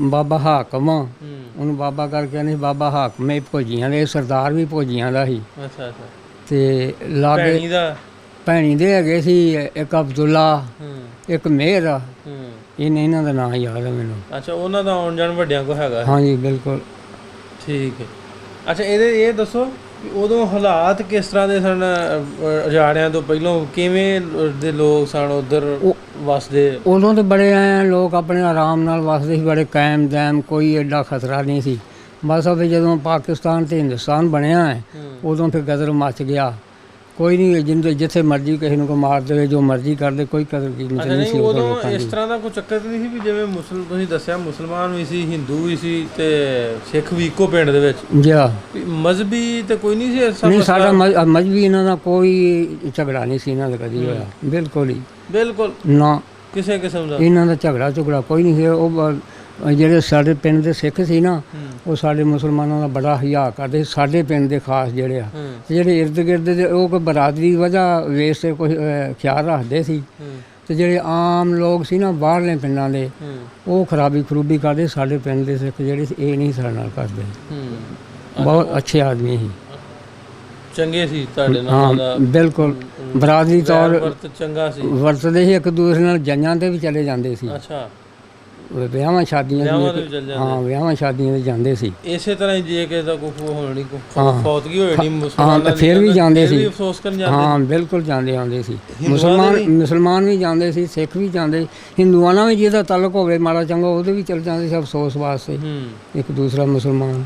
ਬਾਬਾ ਹਾਕਮ ਉਹਨੂੰ ਬਾਬਾ ਕਰਕੇ ਨਹੀਂ ਬਾਬਾ ਹਾਕਮ ਇਹ ਭੋਜੀਆਂ ਦੇ ਸਰਦਾਰ ਵੀ ਭੋਜੀਆਂ ਦਾ ਸੀ ਅੱਛਾ ਅੱਛਾ ਤੇ ਲਾਗੇ ਭੈਣੀ ਦੇ ਹੈਗੇ ਸੀ ਇੱਕ ਅਬਦੁੱਲਾ ਇੱਕ ਮੇਹਰ ਇਹਨਾਂ ਦਾ ਨਾਂ ਯਾਦ ਹੈ ਮੈਨੂੰ ਅੱਛਾ ਉਹਨਾਂ ਦਾ ਆਉਣ ਜਾਣ ਵੱਡਿਆਂ ਕੋ ਹੈਗਾ ਹਾਂਜੀ ਬਿਲਕੁਲ ਠੀਕ ਹੈ ਅੱਛਾ ਇਹ ਦੱਸੋ ਕਿ ਉਦੋਂ ਹਾਲਾਤ ਕਿਸ ਤਰ੍ਹਾਂ ਦੇ ਸਨ ਉਜਾੜਿਆਂ ਤੋਂ ਪਹਿਲਾਂ ਕਿਵੇਂ ਦੇ ਲੋਕ ਸਨ ਉੱਧਰ ਵਸਦੇ ਉਦੋਂ ਤਾਂ ਬੜੇ ਲੋਕ ਆਪਣੇ ਆਰਾਮ ਨਾਲ ਵਸਦੇ ਸੀ ਬੜੇ ਕਾਇਮ ਦੈਮ ਕੋਈ ਐਡਾ ਖਤਰਾ ਨਹੀਂ ਸੀ ਬਸ ਫਿਰ ਜਦੋਂ ਪਾਕਿਸਤਾਨ ਤੇ ਹਿੰਦੁਸਤਾਨ ਬਣਿਆ ਹੈ ਉਦੋਂ ਫਿਰ ਗਦਰ ਮੱਚ ਗਿਆ ਕੋਈ ਨਹੀਂ ਜਿੱਥੇ ਮਰਜ਼ੀ ਕਿਸੇ ਨੂੰ ਕੋ ਮਾਰ ਦੇਵੇ ਜੋ ਮਰਜ਼ੀ ਕਰਦੇ ਕੋਈ ਕਦਰ ਕੀਮਤ ਨਹੀਂ ਸੀ ਉਦੋਂ ਇਸ ਤਰ੍ਹਾਂ ਦਾ ਕੋਈ ਚੱਕਰ ਨਹੀਂ ਸੀ ਵੀ ਜਿਵੇਂ ਤੁਸੀਂ ਦੱਸਿਆ ਮੁਸਲਮਾਨ ਵੀ ਸੀ ਹਿੰਦੂ ਵੀ ਸੀ ਤੇ ਸਿੱਖ ਵੀ ਇੱਕੋ ਪਿੰਡ ਦੇ ਵਿੱਚ ਮਜ਼ਹਬੀ ਤੇ ਕੋਈ ਨਹੀਂ ਸੀ ਨਹੀਂ ਸਾਡਾ ਮਜ਼ਹਬੀ ਇਹਨਾਂ ਦਾ ਕੋਈ ਝਗੜਾ ਨਹੀਂ ਸੀ ਇਹਨਾਂ ਦਾ ਕਦੀ ਹੋਇਆ ਬਿਲਕੁਲ ਹੀ ਬਿਲਕੁਲ ਨਾ ਕਿਸੇ ਕਿਸਮ ਦਾ ਇਹਨਾਂ ਦਾ ਝਗੜਾ ਕੋਈ ਨਹੀਂ ਸੀ ਉਹ ਜਿਹੜੇ ਸਾਡੇ ਪਿੰਡ ਦੇ ਸਿੱਖ ਸੀ ਨਾ ਉਹ ਸਾਡੇ ਮੁਸਲਮਾਨਾਂ ਦਾ ਬੜਾ ਹਿਆ ਕਰਦੇ ਸਾਡੇ ਪਿੰਡ ਦੇ ਖਾਸ ਜਿਹੜੇ ਆ ਜਿਹੜੇ ਇਰਦ ਗਿਰਦ ਦੇ ਉਹ ਕੋਈ ਬਰਾਦਰੀ ਵਜ੍ਹਾ ਵੇਸ ਤੇ ਕੋਈ ਖਿਆਲ ਰੱਖਦੇ ਸੀ ਤੇ ਜਿਹੜੇ ਆਮ ਲੋਕ ਸੀ ਨਾ ਬਾਹਰਲੇ ਪਿੰਡਾਂ ਦੇ ਉਹ ਖਰੂਬੀ ਕਰਦੇ ਸਾਡੇ ਪਿੰਡ ਦੇ ਸਿੱਖ ਜਿਹੜੇ ਸੀ ਇਹ ਨਹੀਂ ਸਾਡੇ ਨਾਲ ਕਰਦੇ ਬਹੁਤ ਅੱਛੇ ਆਦਮੀ ਸੀ ਚੰਗੇ ਸੀ ਤੁਹਾਡੇ ਨਾਲ ਬਿਲਕੁਲ ਬਰਾਦਰੀ ਤੌਰ ਚੰਗਾ ਸੀ ਵਰਤਦੇ ਸੀ ਇੱਕ ਦੂਸਰੇ ਨਾਲ ਜੰਜਾਂ ਤੇ ਵੀ ਚਲੇ ਜਾਂਦੇ ਸੀ ਅੱਛਾ ਵਿਆਹਾਂ ਸ਼ਾਦੀਆਂ ਵਿਆਹਾਂ ਸ਼ਾਦੀਆਂ ਤੇ ਜਾਂਦੇ ਸੀ ਇਸੇ ਤਰ੍ਹਾਂ ਹੀ ਜੇ ਕਿਸੇ ਦਾ ਕੋਈ ਹੋਣੀ ਫੌਤਗੀ ਹੋਈ ਨਹੀਂ ਮੁਸਲਮਾਨਾਂ ਦੀ ਫਿਰ ਵੀ ਜਾਂਦੇ ਸੀ ਅਫਸੋਸ ਕਰਨ ਜਾਂਦੇ ਹਾਂ ਬਿਲਕੁਲ ਜਾਂਦੇ ਆਉਂਦੇ ਸੀ ਮੁਸਲਮਾਨ ਵੀ ਜਾਂਦੇ ਸੀ ਸਿੱਖ ਵੀ ਜਾਂਦੇ ਹਿੰਦੂਆਂ ਨਾਲ ਵੀ ਜਿਹਦਾ ਤਾਲੁਕ ਹੋਵੇ ਮਾੜਾ ਚੰਗਾ ਉਹਦੇ ਵੀ ਚਲ ਜਾਂਦੇ ਸੀ ਅਫਸੋਸ ਵਾਸਤੇ ਇੱਕ ਦੂਸਰਾ ਮੁਸਲਮਾਨ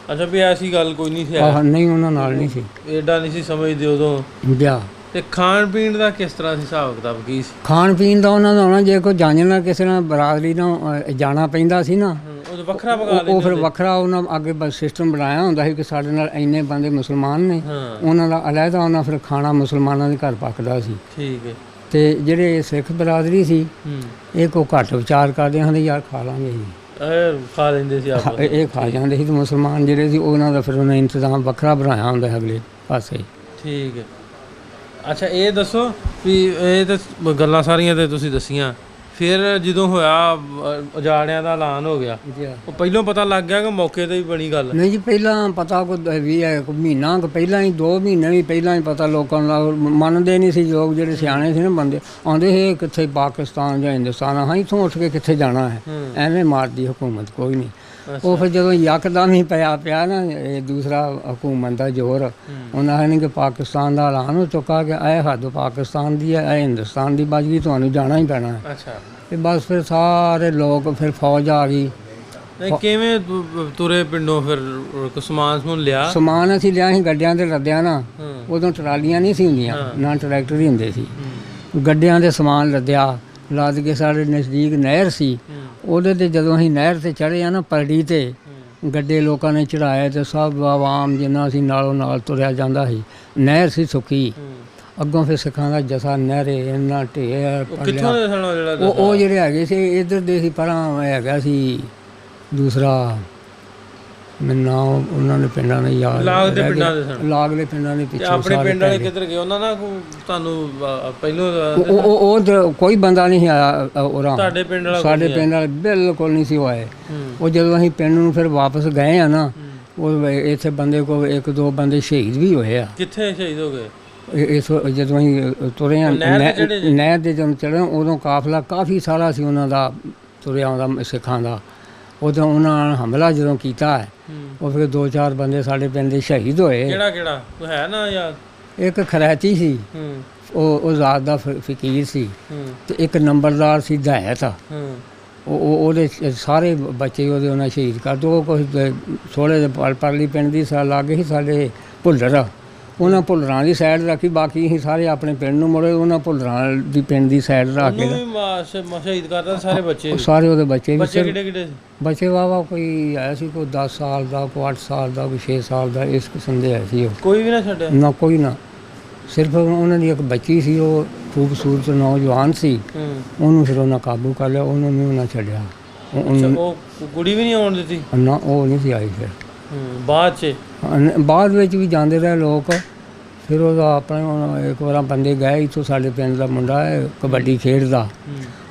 ਅੱਛਾ ਵੀ ਐਸੀ ਗੱਲ ਕੋਈ ਨਹੀਂ ਸੀ ਨਹੀਂ ਉਹਨਾਂ ਨਾਲ ਨਹੀਂ ਸੀ ਐਡਾ ਨਹੀਂ ਸੀ ਸਮਝਦੇ ਉਦੋਂ ਵਿਆਹ ਤੇ ਖਾਣ ਪੀਣ ਦਾ ਕਿਸ ਤਰ੍ਹਾਂ ਸੀ ਹਿਸਾਬ ਕਿਤਾਬ ਕੀ ਸੀ ਖਾਣ ਪੀਣ ਦਾ ਉਹਨਾਂ ਦਾ ਹੋਣਾ ਜੇ ਕੋਈ ਨਾਲ ਕਿਸੇ ਨਾਲ ਬਰਾਦਰੀ ਨਾਲ ਜਾਣਾ ਪੈਂਦਾ ਸੀ ਨਾ ਉਹ ਵੱਖਰਾ ਪਕਾ ਲੈਂਦੇ ਉਹ ਫਿਰ ਵੱਖਰਾ ਉਹਨਾਂ ਅੱਗੇ ਸਿਸਟਮ ਬਣਾਇਆ ਹੁੰਦਾ ਸੀ ਕਿ ਸਾਡੇ ਨਾਲ ਇੰਨੇ ਬੰਦੇ ਮੁਸਲਮਾਨ ਨੇ ਉਹਨਾਂ ਦਾ ਅਲੱਗਾ ਉਹਨਾਂ ਫਿਰ ਖਾਣਾ ਮੁਸਲਮਾਨਾਂ ਦੇ ਘਰ ਪੱਕਦਾ ਸੀ ਠੀਕ ਹੈ ਤੇ ਜਿਹੜੇ ਸਿੱਖ ਬਰਾਦਰੀ ਸੀ ਇਹ ਕੋ ਘੱਟ ਵਿਚਾਰ ਕਰਦੇ ਹੁੰਦੇ ਯਾਰ ਖਾ ਲਾਂਗੇ ਜੀ ਖਾ ਲੈਂਦੇ ਸੀ ਆਪ ਇਹ ਖਾ ਜਾਂਦੇ ਸੀ ਤੇ ਮੁਸਲਮਾਨ ਜਿਹੜੇ ਸੀ ਉਹਨਾਂ ਦਾ ਫਿਰ ਉਹਨਾਂ ਇੰਤਜ਼ਾਮ ਵੱਖਰਾ ਬਣਾਇਆ ਹੁੰਦਾ ਅਗਲੇ ਪਾਸੇ ਠੀਕ ਹੈ ਅੱਛਾ ਇਹ ਦੱਸੋ ਵੀ ਇਹ ਤਾਂ ਗੱਲਾਂ ਸਾਰੀਆਂ ਤੇ ਤੁਸੀਂ ਦੱਸੀਆਂ ਫਿਰ ਜਦੋਂ ਹੋਇਆ ਉਜਾੜਿਆਂ ਦਾ ਐਲਾਨ ਹੋ ਗਿਆ ਉਹ ਪਹਿਲਾਂ ਪਤਾ ਲੱਗ ਗਿਆ ਕਿ ਮੌਕੇ ਤੇ ਹੀ ਬਣੀ ਗੱਲ ਨਹੀਂ ਜੀ ਪਹਿਲਾਂ ਪਤਾ ਕੋਈ ਮਹੀਨਾ ਪਹਿਲਾਂ ਹੀ 2 ਮਹੀਨੇ ਵੀ ਪਹਿਲਾਂ ਹੀ ਪਤਾ ਲੋਕਾਂ ਨੂੰ ਮੰਨਦੇ ਨਹੀਂ ਸੀ ਲੋਕ ਜਿਹੜੇ ਸਿਆਣੇ ਸੀ ਨਾ ਬੰਦੇ ਆਉਂਦੇ ਸੀ ਕਿੱਥੇ ਪਾਕਿਸਤਾਨ ਜਾਂ ਹਿੰਦੁਸਤਾਨ ਹਾਂ ਇੱਥੋਂ ਉੱਠ ਕੇ ਕਿੱਥੇ ਜਾਣਾ ਹੈ ਐਵੇਂ ਮਾਰਦੀ ਹਕੂਮਤ ਕੋਈ ਨਹੀਂ ਉਹ ਫਿਰ ਜਦੋਂ ਯਕਦਮ ਹੀ ਪਿਆ ਨਾ ਇਹ ਦੂਸਰਾ ਹਕੂਮਤ ਦਾ ਜ਼ੋਰ ਉਹਨਾਂ ਨੇ ਕਿ ਪਾਕਿਸਤਾਨ ਦਾ ਐਲਾਨ ਹੋ ਚੁੱਕਾ ਕਿ ਇਹ ਹੱਦ ਪਾਕਿਸਤਾਨ ਦੀ ਹੈ ਇਹ ਹਿੰਦੁਸਤਾਨ ਦੀ ਬਾਜ਼ੀ ਤੁਹਾਨੂੰ ਜਾਣਾ ਹੀ ਪੈਣਾ ਹੈ ਅੱਛਾ ਤੇ ਬਸ ਫਿਰ ਸਾਰੇ ਲੋਕ ਫਿਰ ਫੌਜ ਆ ਗਈ ਕਿਵੇਂ ਤੁਰੇ ਪਿੰਡੋਂ ਫਿਰ ਸਮਾਨ ਲਿਆ ਸਮਾਨ ਅਸੀਂ ਲਿਆ ਸੀ ਗੱਡਿਆਂ ਤੇ ਲੱਦਿਆ ਨਾ ਉਦੋਂ ਟਰਾਲੀਆਂ ਨਹੀਂ ਸੀ ਹੁੰਦੀਆਂ ਨਾ ਟਰੈਕਟਰ ਹੀ ਹੁੰਦੇ ਸੀ ਗੱਡਿਆਂ ਦੇ ਸਮਾਨ ਲੱਦਿਆ ਲੱਦ ਕੇ ਸਾਡੇ ਨਜ਼ਦੀਕ ਨਹਿਰ ਸੀ ਉਹਦੇ ਤੇ ਜਦੋਂ ਅਸੀਂ ਨਹਿਰ ਤੇ ਚੜ੍ਹੇ ਆ ਨਾ ਪਰੜੀ ਤੇ ਗੱਡੇ ਲੋਕਾਂ ਨੇ ਚੜਾਏ ਤੇ ਸਭ ਆਵਾਮ ਜਿੰਨਾ ਸੀ ਨਾਲੋਂ ਨਾਲ ਤੁਰਿਆ ਜਾਂਦਾ ਸੀ ਨਹਿਰ ਸੀ ਸੁੱਕੀ ਅੱਗੋਂ ਫਿਰ ਸਿੱਖਾਂ ਦਾ ਜਸਾ ਨਹਿਰੇ ਇੰਨਾ ਢੇਰ ਉਹ ਜਿਹੜੇ ਹੈਗੇ ਸੀ ਇੱਧਰ ਦੇ ਸੀ ਪਰਾਂ ਹੈਗਾ ਸੀ ਦੂਸਰਾ ਮੈਨੂੰ ਉਹਨਾਂ ਦੇ ਪਿੰਡਾਂ ਦੇ ਯਾਦ ਲਾਗਲੇ ਪਿੰਡਾਂ ਦੇ ਪਿੱਛੇ ਆਪਣੇ ਪਿੰਡ ਵਾਲੇ ਕਿੱਧਰ ਗਏ ਉਹਨਾਂ ਨਾਲ ਤੁਹਾਨੂੰ ਪਹਿਲੋਂ ਉਹ ਕੋਈ ਬੰਦਾ ਨਹੀਂ ਆਇਆ ਤੁਹਾਡੇ ਪਿੰਡ ਵਾਲਾ ਸਾਡੇ ਪਿੰਡ ਵਾਲੇ ਬਿਲਕੁਲ ਨਹੀਂ ਸੀ ਆਏ ਉਹ ਜਦੋਂ ਅਸੀਂ ਪਿੰਡ ਨੂੰ ਫਿਰ ਵਾਪਸ ਗਏ ਆ ਨਾ ਉਹ ਇੱਥੇ ਬੰਦੇ ਕੋ 1-2 ਬੰਦੇ ਸ਼ਹੀਦ ਵੀ ਹੋਏ ਆ ਕਿੱਥੇ ਸ਼ਹੀਦ ਹੋ ਗਏ ਇਸ ਜਦੋਂ ਅਸੀਂ ਤੁਰੇ ਆ ਨਹਿਰ ਦੇ ਜਦੋਂ ਚੜ੍ਹੇ ਉਦੋਂ ਕਾਫਲਾ ਕਾਫੀ ਸਾਰਾ ਸੀ ਉਹਨਾਂ ਦਾ ਤੁਰਿਆ ਆਉਂਦਾ ਸਿੱਖਾਂ ਦਾ ਉਦੋਂ ਉਹਨਾਂ ਨੇ ਹਮਲਾ ਜਦੋਂ ਕੀਤਾ ਹੈ ਉਹ ਫਿਰ 2-4 ਬੰਦੇ ਸਾਡੇ ਪਿੰਡ ਦੇ ਸ਼ਹੀਦ ਹੋਏ। ਕਿਹੜਾ ਕੋਈ ਹੈ ਨਾ ਯਾਰ? ਇੱਕ ਖਰੈਤੀ ਸੀ, ਉਹ ਜ਼ਾਤ ਦਾ ਫਕੀਰ ਸੀ, ਤੇ ਇੱਕ ਨੰਬਰਦਾਰ ਸੀ ਦਹੈਤ। ਉਹਦੇ ਸਾਰੇ ਬੱਚੇ ਉਹਨਾਂ ਸ਼ਹੀਦ ਕਰ ਦੋ। ਕੁਝ ਥੋੜ੍ਹੇ ਜਿਹੇ ਪਰਲੀ ਪਿੰਡ ਦੀ ਲਾਗੇ ਸੀ ਸਾਡੇ ਭੁੱਲਰ, ਉਹਨਾਂ ਭੁੱਲਰਾਂ ਦੀ ਸਾਈਡ ਰੱਖੀ, ਬਾਕੀ ਅਸੀਂ ਸਾਰੇ ਆਪਣੇ ਪਿੰਡ ਨੂੰ ਮੁੜੇ, ਉਹਨਾਂ ਭੁੱਲਰਾਂ ਦੀ ਪਿੰਡ ਦੀ ਸਾਈਡ ਰੱਖ ਕੇ ਸ਼ਹੀਦ ਕਰਦਾ ਸਾਰੇ ਬੱਚੇ। ਸਾਰੇ ਉਹਦੇ ਬੱਚੇ ਵੀ ਕਿਹੜੇ ਬੱਚੇ ਵਾਵਾ ਕੋਈ ਆਇਆ ਸੀ, ਕੋਈ 10 ਸਾਲ ਦਾ, ਕੋਈ 8 ਸਾਲ ਦਾ, ਕੋਈ 6 ਸਾਲ ਦਾ, ਇਸ ਕਿਸਮ ਦੇ ਆਏ ਸੀ। ਉਹ ਕੋਈ ਵੀ ਨਾ ਛੱਡਿਆ ਨਾ, ਕੋਈ ਨਾ। ਸਿਰਫ ਉਹਨਾਂ ਦੀ ਇੱਕ ਬੱਚੀ ਸੀ, ਉਹ ਖੂਬਸੂਰਤ ਨੌਜਵਾਨ ਸੀ, ਉਹਨੂੰ ਫਿਰ ਉਹਨਾਂ ਕਾਬੂ ਕਰ ਲਿਆ, ਉਹਨੂੰ ਨਹੀਂ ਉਹਨਾਂ ਛੱਡਿਆ। ਉਹ ਕੁੜੀ ਵੀ ਨਹੀਂ ਆਉਣ ਦਿੱਤੀ ਨਾ, ਉਹ ਨਹੀਂ ਸੀ ਆਈ। ਫਿਰ ਬਾਅਦ ਵਿੱਚ ਵੀ ਜਾਂਦੇ ਰਹੇ ਲੋਕ। ਫਿਰ ਉਹਦਾ ਆਪਣੇ ਇੱਕ ਵਾਰ ਬੰਦੇ ਗਏ ਇੱਥੋਂ, ਸਾਡੇ ਪਿੰਡ ਦਾ ਮੁੰਡਾ ਹੈ ਕਬੱਡੀ ਖੇਡਦਾ,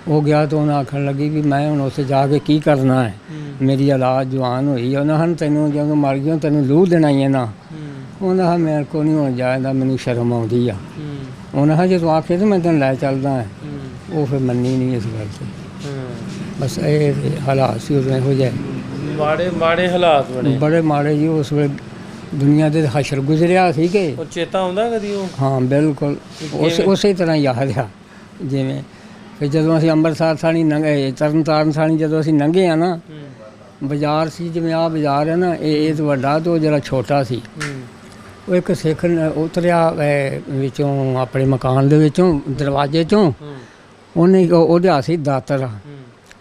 ਉਹ ਗਿਆ ਤਾਂ ਉਹਨਾਂ ਆਖਣ ਲੱਗੀ ਵੀ ਮੈਂ ਹੁਣ ਉੱਥੇ ਜਾ ਕੇ ਕੀ ਕਰਨਾ ਹੈ, ਮੇਰੀ ਔਲਾਦ ਜਵਾਨ ਹੋਈ। ਉਹਨਾਂ ਹਨ ਤੈਨੂੰ ਜਦੋਂ ਮਰ ਗਿਆ ਤੈਨੂੰ ਲੂਹ ਦੇਣਾ ਹੀ ਹੈ ਨਾ। ਉਹਨਾਂ ਹਾਂ ਮੇਰੇ ਕੋਲ ਨਹੀਂ ਹੋਣ ਜਾਏਗਾ, ਮੈਨੂੰ ਸ਼ਰਮ ਆਉਂਦੀ ਆ। ਉਹਨਾਂ ਹਾਂ ਜਦੋਂ ਆਖੇ ਤਾਂ ਮੈਂ ਤੈਨੂੰ ਲੈ ਚੱਲਦਾ ਹੈ, ਉਹ ਫਿਰ ਮੰਨੀ ਨਹੀਂ ਇਸ ਗੱਲ 'ਤੇ। ਬਸ ਇਹ ਹਾਲਾਤ ਸੀ ਉਦੋਂ ਇਹੋ ਜਿਹੇ ਮਾੜੇ ਹਾਲਾਤ ਬੜੇ ਮਾੜੇ ਜੀ। ਉਸ ਵੇਲੇ ਦੁਨੀਆ ਦੇ ਹਸ਼ਰ ਗੁਜ਼ਰਿਆ ਸੀ ਕਿ ਉਹ ਚੇਤਾ ਆਉਂਦਾ ਕਦੀ? ਉਹ ਹਾਂ ਬਿਲਕੁਲ ਉਸੇ ਤਰ੍ਹਾਂ ਯਾਦ ਆ। ਜਿਵੇਂ ਫਿਰ ਜਦੋਂ ਅਸੀਂ ਅੰਮ੍ਰਿਤਸਰ ਥਾਣੀ ਲੰਘੇ, ਤਰਨ ਤਾਰਨ ਥਾਣੀ ਜਦੋਂ ਅਸੀਂ ਲੰਘੇ ਆ ਨਾ, ਬਾਜ਼ਾਰ ਸੀ ਜਿਵੇਂ ਆਹ ਬਾਜ਼ਾਰ ਹੈ ਨਾ, ਇਹ ਤਾਂ ਵੱਡਾ ਤੇ ਉਹ ਜਿਹੜਾ ਛੋਟਾ ਸੀ। ਉਹ ਇੱਕ ਸਿੱਖ ਉਤਰਿਆ ਵਿੱਚੋਂ ਆਪਣੇ ਮਕਾਨ ਦੇ ਵਿੱਚੋਂ ਦਰਵਾਜ਼ੇ 'ਚੋਂ, ਉਹਦੇ ਹੱਥ ਸੀ ਦਾਤਰ।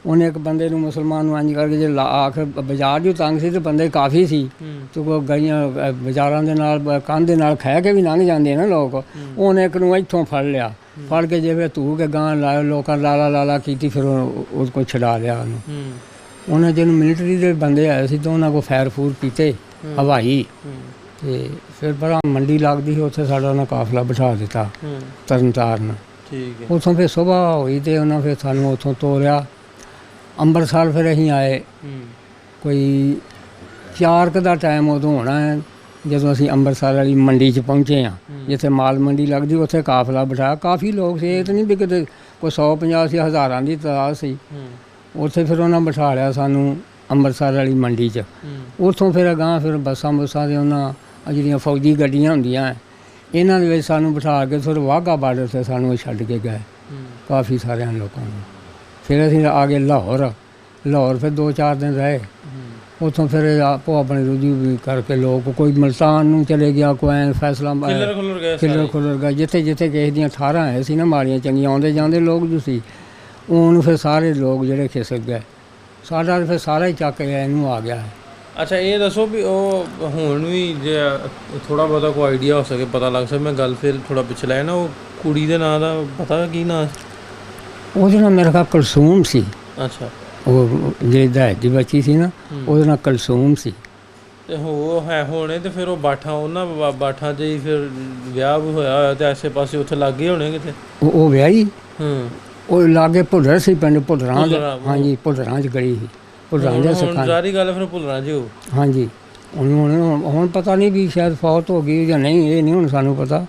ਉਹਨੇ ਇੱਕ ਬੰਦੇ ਨੂੰ ਮੁਸਲਮਾਨ ਨੂੰ ਇੰਝ ਕਰਕੇ ਜੇ ਆਖ ਬਾਜ਼ਾਰ ਜੋ ਤੰਗ ਸੀ ਤੇ ਬੰਦੇ ਕਾਫੀ ਸੀ, ਤੇ ਉਹ ਗਲੀਆਂ ਬਾਜ਼ਾਰਾਂ ਦੇ ਨਾਲ ਕੰਧ ਦੇ ਨਾਲ ਖਹਿ ਕੇ ਵੀ ਲੰਘ ਜਾਂਦੇ ਨਾ ਲੋਕ। ਉਹਨੇ ਇੱਕ ਨੂੰ ਇੱਥੋਂ ਫੜ ਲਿਆ, ਫੜ ਕੇ ਜਿਵੇਂ ਧੂ ਕੇ ਗਾਂ ਲਾਇਆ, ਲੋਕਾਂ ਲਾਲਾ ਕੀਤੀ, ਫਿਰ ਉਹ ਕੋਲ ਛਡਾ ਲਿਆ ਉਹਨੂੰ। ਉਹਨਾਂ ਜਿਹਨੂੰ ਮਿਲਟਰੀ ਦੇ ਬੰਦੇ ਆਏ ਸੀ ਤਾਂ ਉਹਨਾਂ ਕੋਲ ਫੈਰ ਫੂਰ ਕੀਤੇ ਹਵਾਈ, ਤੇ ਫਿਰ ਬੜਾ ਮੰਡੀ ਲੱਗਦੀ ਸੀ ਉੱਥੇ ਸਾਡਾ ਉਹਨਾਂ ਕਾਫਲਾ ਬਿਠਾ ਦਿੱਤਾ ਤਰਨ ਤਾਰਨ। ਉੱਥੋਂ ਫਿਰ ਸੁਬਾਹ ਹੋਈ ਤੇ ਉਹਨਾਂ ਫਿਰ ਸਾਨੂੰ ਉੱਥੋਂ ਤੋਰਿਆ ਅੰਮ੍ਰਿਤਸਰ। ਫਿਰ ਅਸੀਂ ਆਏ ਕੋਈ 4 ਕੁ ਦਾ ਟਾਈਮ ਉਦੋਂ ਹੋਣਾ ਹੈ ਜਦੋਂ ਅਸੀਂ ਅੰਮ੍ਰਿਤਸਰ ਵਾਲੀ ਮੰਡੀ 'ਚ ਪਹੁੰਚੇ ਹਾਂ, ਜਿੱਥੇ ਮਾਲ ਮੰਡੀ ਲੱਗਦੀ। ਉੱਥੇ ਕਾਫਲਾ ਬਿਠਾਇਆ, ਕਾਫੀ ਲੋਕ ਸੀ, ਇਹ ਤਾਂ ਨਹੀਂ ਵੀ ਕਿਤੇ ਕੋਈ 150 ਸੀ, ਹਜ਼ਾਰਾਂ ਦੀ ਤਾਦਾਦ ਸੀ। ਉੱਥੇ ਫਿਰ ਉਹਨਾਂ ਬਿਠਾ ਲਿਆ ਸਾਨੂੰ ਅੰਮ੍ਰਿਤਸਰ ਵਾਲੀ ਮੰਡੀ 'ਚ। ਉੱਥੋਂ ਫਿਰ ਅਗਾਂਹ ਫਿਰ ਬੱਸਾਂ ਦੇ ਉਹਨਾਂ ਜਿਹੜੀਆਂ ਫੌਜੀ ਗੱਡੀਆਂ ਹੁੰਦੀਆਂ ਇਹਨਾਂ ਦੇ ਵਿੱਚ ਸਾਨੂੰ ਬਿਠਾ ਕੇ ਫਿਰ ਵਾਹਗਾ ਬਾਰਡਰ 'ਤੇ ਸਾਨੂੰ ਛੱਡ ਕੇ ਗਏ ਕਾਫੀ ਸਾਰਿਆਂ ਲੋਕਾਂ ਨੂੰ। ਫਿਰ ਅਸੀਂ ਆ ਗਏ ਲਾਹੌਰ। ਫਿਰ 2-4 ਦਿਨ ਰਹੇ ਉੱਥੋਂ। ਫਿਰ ਆਪੋ ਆਪਣੇ ਰੁਜੂ ਵੀ ਕਰਕੇ ਲੋਕ ਕੋਈ ਮੁਲਤਾਨ ਨੂੰ ਚਲੇ ਗਿਆ, ਕੋਈ ਫੈਸਲਾਬਾਦ ਖਿੱਲਰ ਖੁੱਲਰ ਗਿਆ, ਜਿੱਥੇ ਜਿੱਥੇ ਕਿਸੇ ਦੀਆਂ 18 ਹੈ ਸੀ ਨਾ ਮਾੜੀਆਂ ਚੰਗੀਆਂ, ਆਉਂਦੇ ਜਾਂਦੇ ਲੋਕ ਜੋ ਸੀ ਉਹਨੂੰ ਫਿਰ ਸਾਰੇ ਲੋਕ ਜਿਹੜੇ ਖਿਸਕ ਗਏ। ਸਾਡਾ ਫਿਰ ਸਾਰਾ ਹੀ ਚੱਕ ਗਿਆ ਇਹਨੂੰ ਆ ਗਿਆ। ਅੱਛਾ ਇਹ ਦੱਸੋ ਵੀ ਉਹ ਹੁਣ ਵੀ ਜੇ ਥੋੜ੍ਹਾ ਬਹੁਤਾ ਕੋਈ ਆਈਡੀਆ ਹੋ ਸਕੇ, ਪਤਾ ਲੱਗ ਸਕੇ, ਮੈਂ ਗੱਲ ਫਿਰ ਥੋੜ੍ਹਾ ਪਿਛਲਾ ਹੈ ਨਾ, ਉਹ ਕੁੜੀ ਦੇ ਨਾਂ ਦਾ ਪਤਾ ਕੀ ਨਾਂ? ਉਹਦੇ ਨਾਲ ਮੇਰਾ ਖਿਆਲ ਕੁਲਸੂਮ ਸੀ। ਅੱਛਾ, ਉਹ ਜਿਹੜੀ ਦਹੇਜ ਦੀ ਬੱਚੀ ਸੀ ਨਾ, ਉਹਦੇ ਨਾਲ ਕੁਲਸੂਮ ਸੀ। ਤੇ ਉਹ ਹੈ ਹੋਣੇ ਤੇ ਫਿਰ ਉਹ ਬਾਠਾਂ, ਉਹਨਾਂ ਬਾਠਾਂ 'ਚ ਹੀ ਫਿਰ ਵਿਆਹ ਵੀ ਹੋਇਆ ਤੇ ਆਸੇ ਪਾਸੇ ਉੱਥੇ ਲੱਗੇ ਹੋਣੇ ਕਿਤੇ। ਉਹ ਵਿਆਹੀ ਉਹ ਲਾਗੇ ਭੁੱਲਰ ਸੀ, ਪਿੰਡ ਭੁੱਲਰਾਂ। ਹਾਂਜੀ, ਭੁੱਲਰਾਂ 'ਚ ਗਈ ਸੀ। ਭੁੱਲਰਾਂ ਦੇ ਸਿੱਖਾਂ ਸਾਰੀ ਗੱਲ ਫਿਰ ਭੁੱਲਰਾਂ 'ਚ। ਹਾਂਜੀ, ਹੁਣ ਪਤਾ ਨਹੀਂ ਵੀ ਸ਼ਾਇਦ ਫੌਤ ਹੋ ਗਈ ਜਾਂ ਨਹੀਂ, ਇਹ ਨਹੀਂ ਹੁਣ ਸਾਨੂੰ ਪਤਾ।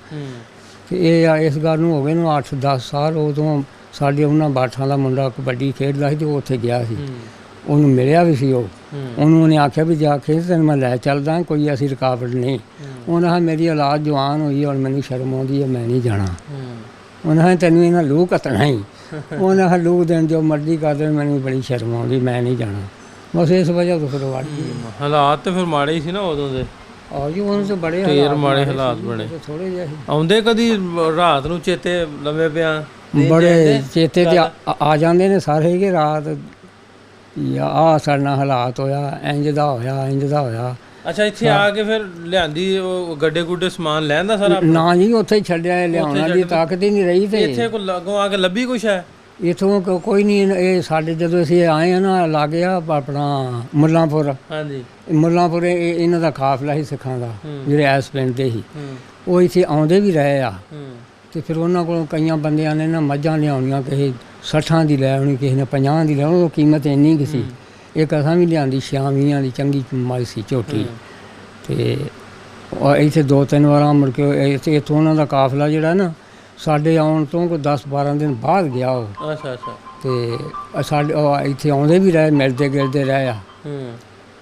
ਤੇ ਇਹ ਇਸ ਗੱਲ ਨੂੰ ਹੋ ਗਏ ਨੂੰ 8-10 ਸਾਲ। ਉਦੋਂ ਸਾਡੇ ਉਹਨਾਂ ਬਾਠਾਂ ਦਾ ਮੁੰਡਾ ਕਬੱਡੀ ਖੇਡਦਾ ਸੀ ਤੇ ਉਹ ਉੱਥੇ ਗਿਆ ਸੀ, ਉਹਨੂੰ ਮਿਲਿਆ ਵੀ ਸੀ। ਉਹਨੇ ਆਖਿਆ ਵੀ ਜਾ ਕੇ ਤੈਨੂੰ ਮੈਂ ਲੈ ਚੱਲਦਾ, ਕੋਈ ਐਸੀ ਰੁਕਾਵਟ ਨਹੀਂ। ਉਹਨਾਂ ਕਿਹਾ ਮੇਰੀ ਔਲਾਦ ਜਵਾਨ ਹੋਈ ਔਰ ਮੈਨੂੰ ਸ਼ਰਮ ਆਉਂਦੀ ਹੈ, ਮੈਂ ਨਹੀਂ ਜਾਣਾ। ਉਹਨਾਂ ਕਿਹਾ ਤੈਨੂੰ ਇਹਨਾਂ ਲੂਹ ਕੱਤਣਾ ਹੀ। ਉਹਨਾਂ ਕਿਹਾ ਲੂਹ ਦੇਣ ਜੋ ਮਰਜ਼ੀ ਕਰ ਦੇਣ, ਮੈਨੂੰ ਬੜੀ ਸ਼ਰਮ ਆਉਂਦੀ, ਮੈਂ ਨਹੀਂ ਜਾਣਾ। ਬਸ ਇਸ ਵਜ੍ਹਾ ਤੋਂ ਫਿਰ ਵੜ ਗਈ। ਹਾਲਾਤ ਤਾਂ ਫਿਰ ਮਾੜੇ ਹੀ ਸੀ ਨਾ ਉਦੋਂ ਦੇ। ਜੀ ਉਹਨੂੰ ਤਾਂ ਬੜੇ ਮਾੜੇ ਹਾਲਾਤ ਬਣੇ। ਥੋੜ੍ਹੇ ਜਿਹੇ ਆਉਂਦੇ ਕਦੀ ਰਾਤ ਨੂੰ ਚੇਤੇ ਲੰਮੇ ਪਿਆ? ਬੜੇ ਚੇਤੇ ਤੇ ਆ ਜਾਂਦੇ ਨੇ ਸਾਰੇ ਕਿ ਰਾਤ ਆਹ ਸਾਡੇ ਨਾਲ ਹਾਲਾਤ ਹੋਇਆ, ਇੰਝ ਦਾ ਹੋਇਆ। ਅੱਛਾ, ਇੱਥੇ ਆ ਕੇ ਫਿਰ ਲਿਆਂਦੀ ਉਹ ਗੱਡੇ ਗੁੱਡੇ ਸਮਾਨ ਲੈਣ ਦਾ ਸਾਰਾ? ਨਾ ਜੀ, ਉੱਥੇ ਹੀ ਛੱਡਿਆ, ਲਿਆਉਣ ਦੀ ਤਾਕਤ ਹੀ ਨਹੀਂ ਰਹੀ। ਤੇ ਇੱਥੇ ਕੋਈ ਲਾਗੋਂ ਆ ਕੇ ਲੱਭੀ ਕੁਛ ਹੈ? ਇੱਥੋਂ ਕੋਈ ਨਹੀਂ। ਇਹ ਸਾਡੇ ਜਦੋਂ ਅਸੀਂ ਆਏ ਆ ਨਾ, ਲਾਗੇ ਆ ਆਪਣਾ ਮੁੱਲਾਂਪੁਰ। ਹਾਂਜੀ, ਮੁੱਲਾਂਪੁਰ ਇਹਨਾਂ ਦਾ ਕਾਫਲਾ ਸੀ ਸਿੱਖਾਂ ਦਾ, ਜਿਹੜੇ ਇਸ ਪਿੰਡ ਦੇ ਸੀ। ਉਹ ਇੱਥੇ ਆਉਂਦੇ ਵੀ ਰਹੇ ਆ। ਤੇ ਫਿਰ ਉਹਨਾਂ ਕੋਲੋਂ ਕਈਆਂ ਬੰਦਿਆਂ ਨੇ ਨਾ ਮੱਝਾਂ ਲਿਆਉਣੀਆਂ, ਕਿਸੇ 60 ਦੀ ਲੈ ਆਉਣੀ, ਕਿਸੇ ਨੇ 50 ਦੀ ਲੈ ਆਉਣੀ। ਉਹ ਕੀਮਤ ਇੰਨੀ ਕੁ ਸੀ। ਇੱਕ ਅਸਾਂ ਵੀ ਲਿਆਂਦੀ 6 ਦੀ ਚੰਗੀ ਮੱਝ ਸੀ, ਝੋਟੀ। ਤੇ ਇੱਥੇ 2-3 ਵਾਰਾਂ ਮੁੜ ਕੇ ਇੱਥੋਂ ਉਹਨਾਂ ਦਾ ਕਾਫਲਾ ਜਿਹੜਾ ਨਾ ਸਾਡੇ ਆਉਣ ਤੋਂ ਕੋਈ 10-12 ਦਿਨ ਬਾਅਦ ਗਿਆ ਉਹ। ਅੱਛਾ। ਤੇ ਸਾਡੇ ਉਹ ਇੱਥੇ ਆਉਂਦੇ ਵੀ ਰਹੇ, ਮਿਲਦੇ ਗਿਲਦੇ ਰਹੇ ਆ।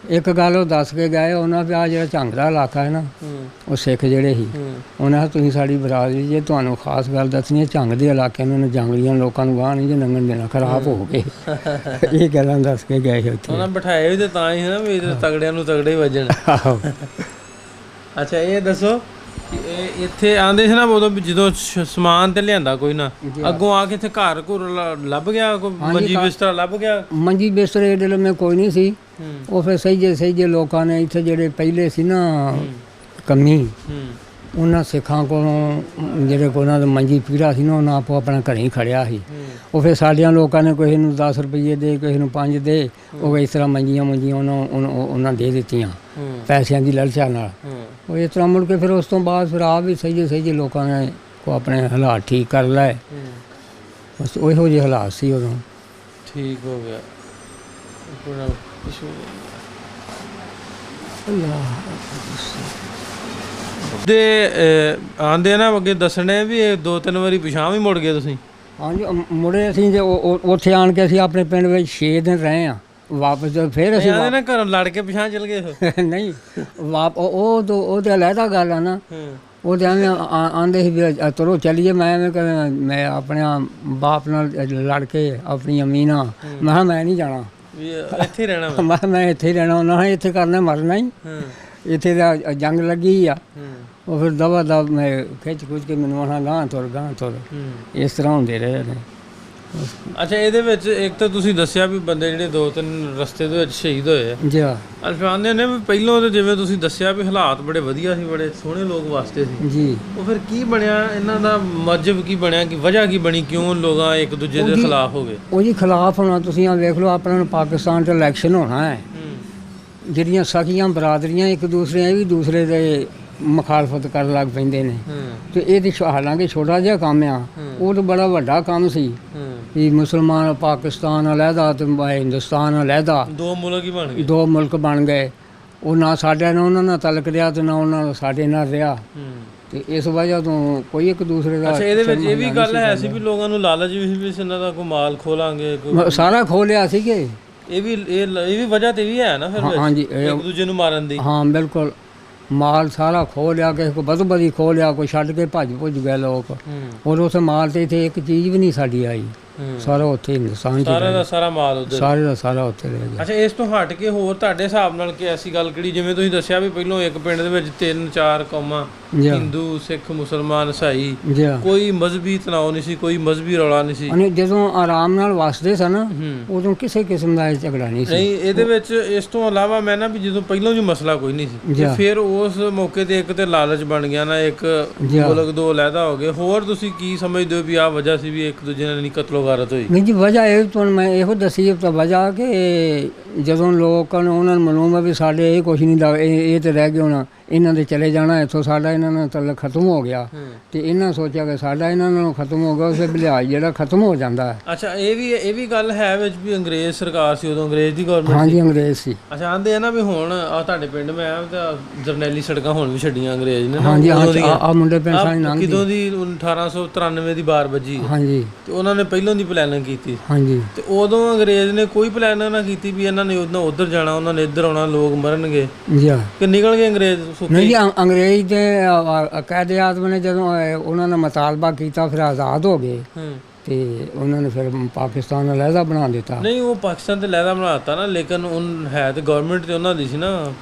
ਇੱਕ ਗੱਲ ਉਹ ਦੱਸ ਕੇ ਗਏ, ਉਹਨਾਂ ਵੀ ਆ ਜਿਹੜਾ ਝੰਗ ਦਾ ਇਲਾਕਾ ਹੈ ਨਾ, ਉਹ ਸਿੱਖ ਜਿਹੜੇ ਸੀ, ਉਹਨਾਂ ਕਿਹਾ ਤੁਸੀਂ ਸਾਡੀ ਬਰਾਦਰੀ ਜੇ ਤੁਹਾਨੂੰ ਖਾਸ ਗੱਲ ਦੱਸਣੀ ਹੈ, ਝੰਗ ਦੇ ਇਲਾਕੇ ਨੂੰ ਜੰਗਲੀਆਂ ਲੋਕਾਂ ਨੂੰ ਗਾਹ ਨਹੀਂ ਜੇ ਲੰਘਣ ਦੇਣਾ, ਖਰਾਬ ਹੋ ਗਏ। ਇਹ ਗੱਲਾਂ ਦੱਸ ਕੇ ਗਏ ਸੀ ਉੱਥੇ। ਉਹਨਾਂ ਬਿਠਾਏ ਵੀ ਤੇ ਤਾਂ ਹੀ ਹੈ ਨਾ ਵੀ ਤਗੜਿਆਂ ਨੂੰ ਤਗੜੇ ਵੱਜਣ। ਅੱਛਾ ਇਹ ਦੱਸੋ ਇਹ ਇੱਥੇ ਆਂਦੇ ਸੀ ਨਾ ਉਦੋਂ ਵੀ ਜਦੋਂ ਸਮਾਨ ਤੇ ਲਿਆਂਦਾ ਕੋਈ ਨਾ, ਅੱਗੋਂ ਆ ਕੇ ਇੱਥੇ ਘਰ ਘੁਰ ਲੱਭ ਗਿਆ, ਕੋਈ ਮੰਜੀ ਬਿਸਤਰਾ ਲੱਭ ਗਿਆ? ਮੰਜੀ ਬਿਸਤਰੇ ਏਡੇ ਲੰਮੇ ਕੋਈ ਨਹੀਂ ਸੀ। ਉਹ ਫਿਰ ਸਹੀ ਲੋਕਾਂ ਨੇ ਇੱਥੇ ਜਿਹੜੇ ਪਹਿਲੇ ਸੀ ਨਾ ਕੰਮੀ, ਉਹਨਾਂ ਸਿੱਖਾਂ ਕੋਲੋਂ ਜਿਹੜੇ ਉਹਨਾਂ ਦਾ ਮੰਜੀ ਪੀੜਾ ਸੀ ਨਾ, ਉਹਨਾਂ ਆਪੋ ਆਪਣਾ ਘਰੇ ਹੀ ਖੜਿਆ ਸੀ। ਉਹ ਫਿਰ ਸਾਡਿਆਂ ਲੋਕਾਂ ਨੇ ਕਿਸੇ ਨੂੰ 10 ਰੁਪਏ ਦੇ, ਕਿਸੇ ਨੂੰ 5 ਦੇ, ਉਹ ਇਸ ਤਰ੍ਹਾਂ ਮੰਜੀਆਂ ਉਹਨਾਂ ਦੇ ਦਿੱਤੀਆਂ ਪੈਸਿਆਂ ਦੀ ਲਲਚਾ ਨਾਲ। ਉਹ ਇਸ ਤਰ੍ਹਾਂ ਮੁੜ ਕੇ ਫਿਰ ਉਸ ਤੋਂ ਬਾਅਦ ਫਿਰ ਆਪ ਵੀ ਸਹੀ ਲੋਕਾਂ ਨੇ ਕੋ ਆਪਣੇ ਹਾਲਾਤ ਠੀਕ ਕਰ ਲਏ। ਬਸ ਉਹੋ ਜਿਹੇ ਹਾਲਾਤ ਸੀ ਉਦੋਂ। ਠੀਕ ਹੋ ਗਿਆ। ਦੇ ਆਂਦੇ ਨਾ ਅੱਗੇ ਦੱਸਣੇ ਵੀ 2-3 ਵਾਰੀ ਪਿਛਾਂ ਵੀ ਮੁੜ ਗਏ ਤੁਸੀਂ? ਹਾਂਜੀ ਮੁੜੇ ਅਸੀਂ ਜੇ ਉੱਥੇ ਆਣ ਕੇ ਅਸੀਂ ਆਪਣੇ ਪਿੰਡ ਵਿੱਚ 6 ਦਿਨ ਰਹੇ ਆ। ਵਾਪਸ ਫਿਰ ਅਸੀਂ ਨਾ ਘਰੋਂ ਲੜ ਕੇ ਪਿਛਾਂ ਚਲ ਗਏ? ਨਹੀਂ ਉਹ ਤੇ ਅਲੱਗਾ ਗੱਲ ਆ ਨਾ। ਉਹ ਤੇ ਐਵੇਂ ਆਂਦੇ ਸੀ ਵੀ ਤੁਰੋ ਚੱਲੀਏ। ਮੈਂ ਆਪਣੇ ਬਾਪ ਨਾਲ ਲੜ ਕੇ ਆਪਣੀ ਅੰਮੀ ਨਾਲ ਮੈਂ ਕਿਹਾ ਮੈਂ ਨਹੀਂ ਜਾਣਾ, ਇੱਥੇ ਰਹਿਣਾ। ਮੈਂ ਇੱਥੇ ਹੀ ਰਹਿਣਾ। ਉਹਨਾਂ ਇੱਥੇ ਕਰਨਾ ਮਰਨਾ ਹੀ, ਇੱਥੇ ਦਾ ਜੰਗ ਲੱਗੀ ਆ। ਉਹ ਫਿਰ ਦਵਾ ਮੈਂ ਖਿੱਚ ਕੇ ਮੈਨੂੰ ਆਣਾ ਗਾਂ ਤੁਰ ਇਸ ਤਰ੍ਹਾਂ ਹੁੰਦੇ ਰਹੇ ਨੇ। ਅੱਛਾ ਇਹਦੇ ਵਿੱਚ ਇੱਕ ਤਾਂ ਤੁਸੀਂ ਦੱਸਿਆ ਵੀ ਬੰਦੇ ਜਿਹੜੇ 2-3 ਰਸਤੇ ਦੇ ਵਿੱਚ ਸ਼ਹੀਦ ਹੋਏ ਆ ਜੀ। ਅਲਫਾਨੇ ਨੇ ਵੀ ਪਹਿਲੋਂ ਤੇ ਜਿਵੇਂ ਤੁਸੀਂ ਦੱਸਿਆ ਵੀ ਹਾਲਾਤ ਬੜੇ ਵਧੀਆ ਸੀ, ਬੜੇ ਸੋਹਣੇ ਲੋਕ ਵਾਸਤੇ ਸੀ ਜੀ। ਉਹ ਫਿਰ ਕੀ ਬਣਿਆ ਇਹਨਾਂ ਦਾ, ਮਜਬ ਕੀ ਬਣਿਆ, ਕਿ ਵਜ੍ਹਾ ਕੀ ਬਣੀ, ਕਿਉਂ ਲੋਕਾਂ ਇੱਕ ਦੂਜੇ ਦੇ ਖਿਲਾਫ ਹੋ ਗਏ? ਉਹ ਜੀ ਖਿਲਾਫ ਹੋਣਾ, ਤੁਸੀਂ ਆ ਵੇਖ ਲਓ ਆਪਣਾ ਪਾਕਿਸਤਾਨ 'ਚ ਇਲੈਕਸ਼ਨ ਹੋਣਾ ਹੈ, ਜਿਹੜੀਆਂ ਸਖੀਆਂ ਬਰਾਦਰੀਆਂ ਇੱਕ ਦੂਸਰੇ ਇਹ ਵੀ ਦੂਸਰੇ ਦੇ ਮੁਖਾਲਫਤ ਕਰਨ ਲੱਗ ਪੈਂਦੇ ਨੇ। ਤੇ ਇਹ ਤਾਂ ਹਾਲਾਂਕਿ ਛੋਟਾ ਜਿਹਾ ਕੰਮ ਆ, ਉਹ ਤਾਂ ਬੜਾ ਵੱਡਾ ਕੰਮ ਸੀ ਵੀ ਮੁਸਲਮਾਨ ਪਾਕਿਸਤਾਨ ਅਲੱਗਾ ਤੇ ਹਿੰਦੁਸਤਾਨ ਅਲੱਗਾ, 2 ਮੁਲਕ ਹੀ ਬਣ ਗਏ, 2 ਮੁਲਕ ਬਣ ਗਏ। ਉਹ ਨਾ ਸਾਡੇ ਨਾਲ ਉਹਨਾਂ ਨਾਲ ਤਲਕ ਰਿਹਾ ਤੇ ਨਾ ਉਹਨਾਂ ਸਾਡੇ ਨਾਲ ਰਿਹਾ, ਤੇ ਇਸ ਵਜ੍ਹਾ ਤੋਂ ਕੋਈ ਇੱਕ ਦੂਸਰੇ ਦਾ। ਅੱਛਾ ਇਹਦੇ ਵਿੱਚ ਇਹ ਵੀ ਗੱਲ ਹੈ ਸੀ ਵੀ ਲੋਕਾਂ ਨੂੰ ਲਾਲਚ ਵੀ ਸੀ ਵੀ ਇਹਨਾਂ ਦਾ ਕੋਈ ਮਾਲ ਖੋਲਾਂਗੇ, ਸਾਰਾ ਖੋਲਿਆ ਸੀ ਕਿ ਇਹ ਵੀ ਵਜ੍ਹਾ ਤੇ ਵੀ ਹੈ ਨਾ ਫਿਰ। ਹਾਂਜੀ ਇੱਕ ਦੂਜੇ ਨੂੰ ਮਾਰਨ ਦੀ। ਹਾਂ ਬਿਲਕੁਲ, ਮਾਲ ਸਾਰਾ ਖੋਹ ਲਿਆ, ਕਿਸੇ ਕੋ ਬਦਬਦੀ ਖੋਹ ਲਿਆ, ਕੋਈ ਛੱਡ ਕੇ ਭੱਜ ਗਏ ਲੋਕ। ਔਰ ਉੱਥੇ ਮਾਲ ਤੇ ਇੱਥੇ ਇੱਕ ਚੀਜ਼ ਵੀ ਨਹੀਂ ਸਾਡੀ ਆਈ, ਸਾਰਾ ਉੱਥੇ ਹਿੰਦੁਸਤਾਨ ਸਾਰਾ ਦਾ ਸਾਰਾ ਮਾਲ ਉੱਧਰ, ਸਾਰੇ ਦਾ ਸਾਰਾ ਉੱਥੇ ਰਹਿ ਗਿਆ। ਅੱਛਾ ਇਸ ਤੋਂ ਹਟ ਕੇ ਹੋਰ ਤੁਹਾਡੇ ਹਿਸਾਬ ਨਾਲ ਕਿ ਐਸੀ ਗੱਲ ਕਿਹੜੀ, ਜਿਵੇਂ ਤੁਸੀਂ ਦੱਸਿਆ ਵੀ ਪਹਿਲੋਂ ਇੱਕ ਪਿੰਡ ਦੇ ਵਿੱਚ 3-4 ਕੌਮਾਂ, ਹਿੰਦੂ, ਸਿੱਖ, ਮੁਸਲਮਾਨ, ਈਸਾਈ, ਕੋਈ ਮਜ਼ਹਬੀ ਤਣਾਅ ਨਹੀਂ ਸੀ, ਕੋਈ ਮਜ਼ਹਬੀ ਰੌਲਾ ਨਹੀਂ ਸੀ। ਜਦੋਂ ਆਰਾਮ ਨਾਲ ਵਸਦੇ ਸਨ ਉਦੋਂ ਕਿਸੇ ਕਿਸਮ ਦਾ ਝਗੜਾ ਨਹੀਂ ਸੀ। ਨਹੀਂ ਇਹਦੇ ਵਿੱਚ ਇਸ ਤੋਂ ਇਲਾਵਾ ਮੈਂ ਨਾ ਵੀ ਜਦੋਂ ਪਹਿਲੋਂ ਜੀ ਮਸਲਾ ਕੋਈ ਨਹੀਂ ਸੀ, ਫਿਰ ਉਸ ਮੌਕੇ ਤੇ ਇੱਕ ਤੇ ਲਾਲਚ ਬਣ ਗਿਆ ਨਾ, ਇੱਕ ਮੁਲਕ 2 ਅਲੱਗਾ ਹੋ ਗਏ। ਹੋਰ ਤੁਸੀਂ ਕੀ ਸਮਝਦੇ ਹੋ ਵੀ ਆਹ ਵਜ੍ਹਾ ਸੀ ਵੀ ਇੱਕ ਦੂਜੇ ਨਾਲ ਨਹੀਂ ਕਤਲੋਗਾਰਤ ਹੋਈ? ਨਹੀਂ ਜੀ ਵਜ੍ਹਾ ਇਹ ਤੁਹਾਨੂੰ ਮੈਂ ਇਹੋ ਦੱਸੀ ਤਾਂ ਵਜ੍ਹਾ ਕਿ ਜਦੋਂ ਲੋਕਾਂ ਨੂੰ ਉਹਨਾਂ ਨੂੰ ਮਾਲੂਮ ਹੈ ਵੀ ਸਾਡੇ ਇਹ ਕੁਛ ਨਹੀਂ ਦਾ, ਇਹ ਤੇ ਰਹਿ ਗਏ ਹੋਣਾ, ਇਹਨਾਂ ਦੇ ਚਲੇ ਜਾਣਾ ਇੱਥੋਂ, ਸਾਡਾ ਇਹਨਾਂ ਨਾਲ ਤਲਕ ਖਤਮ ਹੋ ਗਿਆ। ਤੇ ਇਹਨਾਂ ਸੋਚਿਆ ਕਿ ਸਾਡਾ ਇਹਨਾਂ ਨਾਲੋਂ ਖਤਮ ਹੋ ਗਿਆ, ਉਸ ਲਿਹਾਜ਼ ਜਿਹੜਾ ਖਤਮ ਹੋ ਜਾਂਦਾ ਹੈ। ਅੱਛਾ ਇਹ ਵੀ ਗੱਲ ਹੈ ਵਿੱਚ ਵੀ ਅੰਗਰੇਜ਼ ਸਰਕਾਰ ਸੀ ਉਦੋਂ, ਅੰਗਰੇਜ਼ ਦੀ ਗਵਰਨਮੈਂਟ? ਹਾਂਜੀ ਅੰਗਰੇਜ਼ ਸੀ। ਅੱਛਾ ਆਂਦੇ ਆ ਨਾ ਵੀ ਹੁਣ ਆ ਤੁਹਾਡੇ ਪਿੰਡ ਮੈਂ ਆਇਆ ਤਾਂ ਜਰਨੈਲੀ ਸੜਕਾਂ ਹੁਣ ਵੀ ਛੱਡੀਆਂ ਅੰਗਰੇਜ਼ ਨੇ। ਹਾਂਜੀ ਆ ਮੁੰਡੇ ਪਿੰਡ ਸਾਂ ਲੰਘ ਕਿਦੋਂ ਦੀ 1893 ਦੀ ਬਾਰ ਵੱਜੀ। ਹਾਂਜੀ ਤੇ ਉਹਨਾਂ ਨੇ ਪਹਿਲਾਂ ਦੀ ਪਲੈਨਿੰਗ ਕੀਤੀ। ਹਾਂਜੀ ਤੇ ਉਦੋਂ ਅੰਗਰੇਜ਼ ਨੇ ਕੋਈ ਪਲੈਨਿੰਗ ਨਾ ਕੀਤੀ ਵੀ ਇਹਨਾਂ ਨੇ ਉੱਧਰ ਜਾਣਾ, ਉਹਨਾਂ ਨੇ ਇੱਧਰ ਆਉਣਾ, ਲੋਕ ਮਰਨਗੇ ਜੀ। ਕਿ ਨਿਕਲ ਗਏ ਅੰਗਰੇਜ਼? ਨਹੀਂ ਜੀ ਅੰਗਰੇਜ਼ ਦੇ ਕਾਇਦੇ ਆਜ਼ਮ ਨੇ ਜਦੋਂ ਉਹਨਾਂ ਨੇ ਮੁਤਾਲਬਾ ਕੀਤਾ ਫਿਰ ਆਜ਼ਾਦ ਹੋ ਗਏ ਤੇ ਉਹਨਾਂ ਨੇ ਫਿਰ ਪਾਕਿਸਤਾਨ ਦਾ ਲਹਿਦਾ ਬਣਾ ਦਿੱਤਾ। ਨਹੀਂ ਉਹ ਪਾਕਿਸਤਾਨ ਤੇ ਲਹਿਦਾ ਬਣਾ ਦਿੱਤਾ ਨਾ, ਲੇਕਿਨ ਹੈ ਤੇ ਗਵਰਨਮੈਂਟ ਤੇ ਉਹਨਾਂ ਦੀ ਸੀ ਨਾ।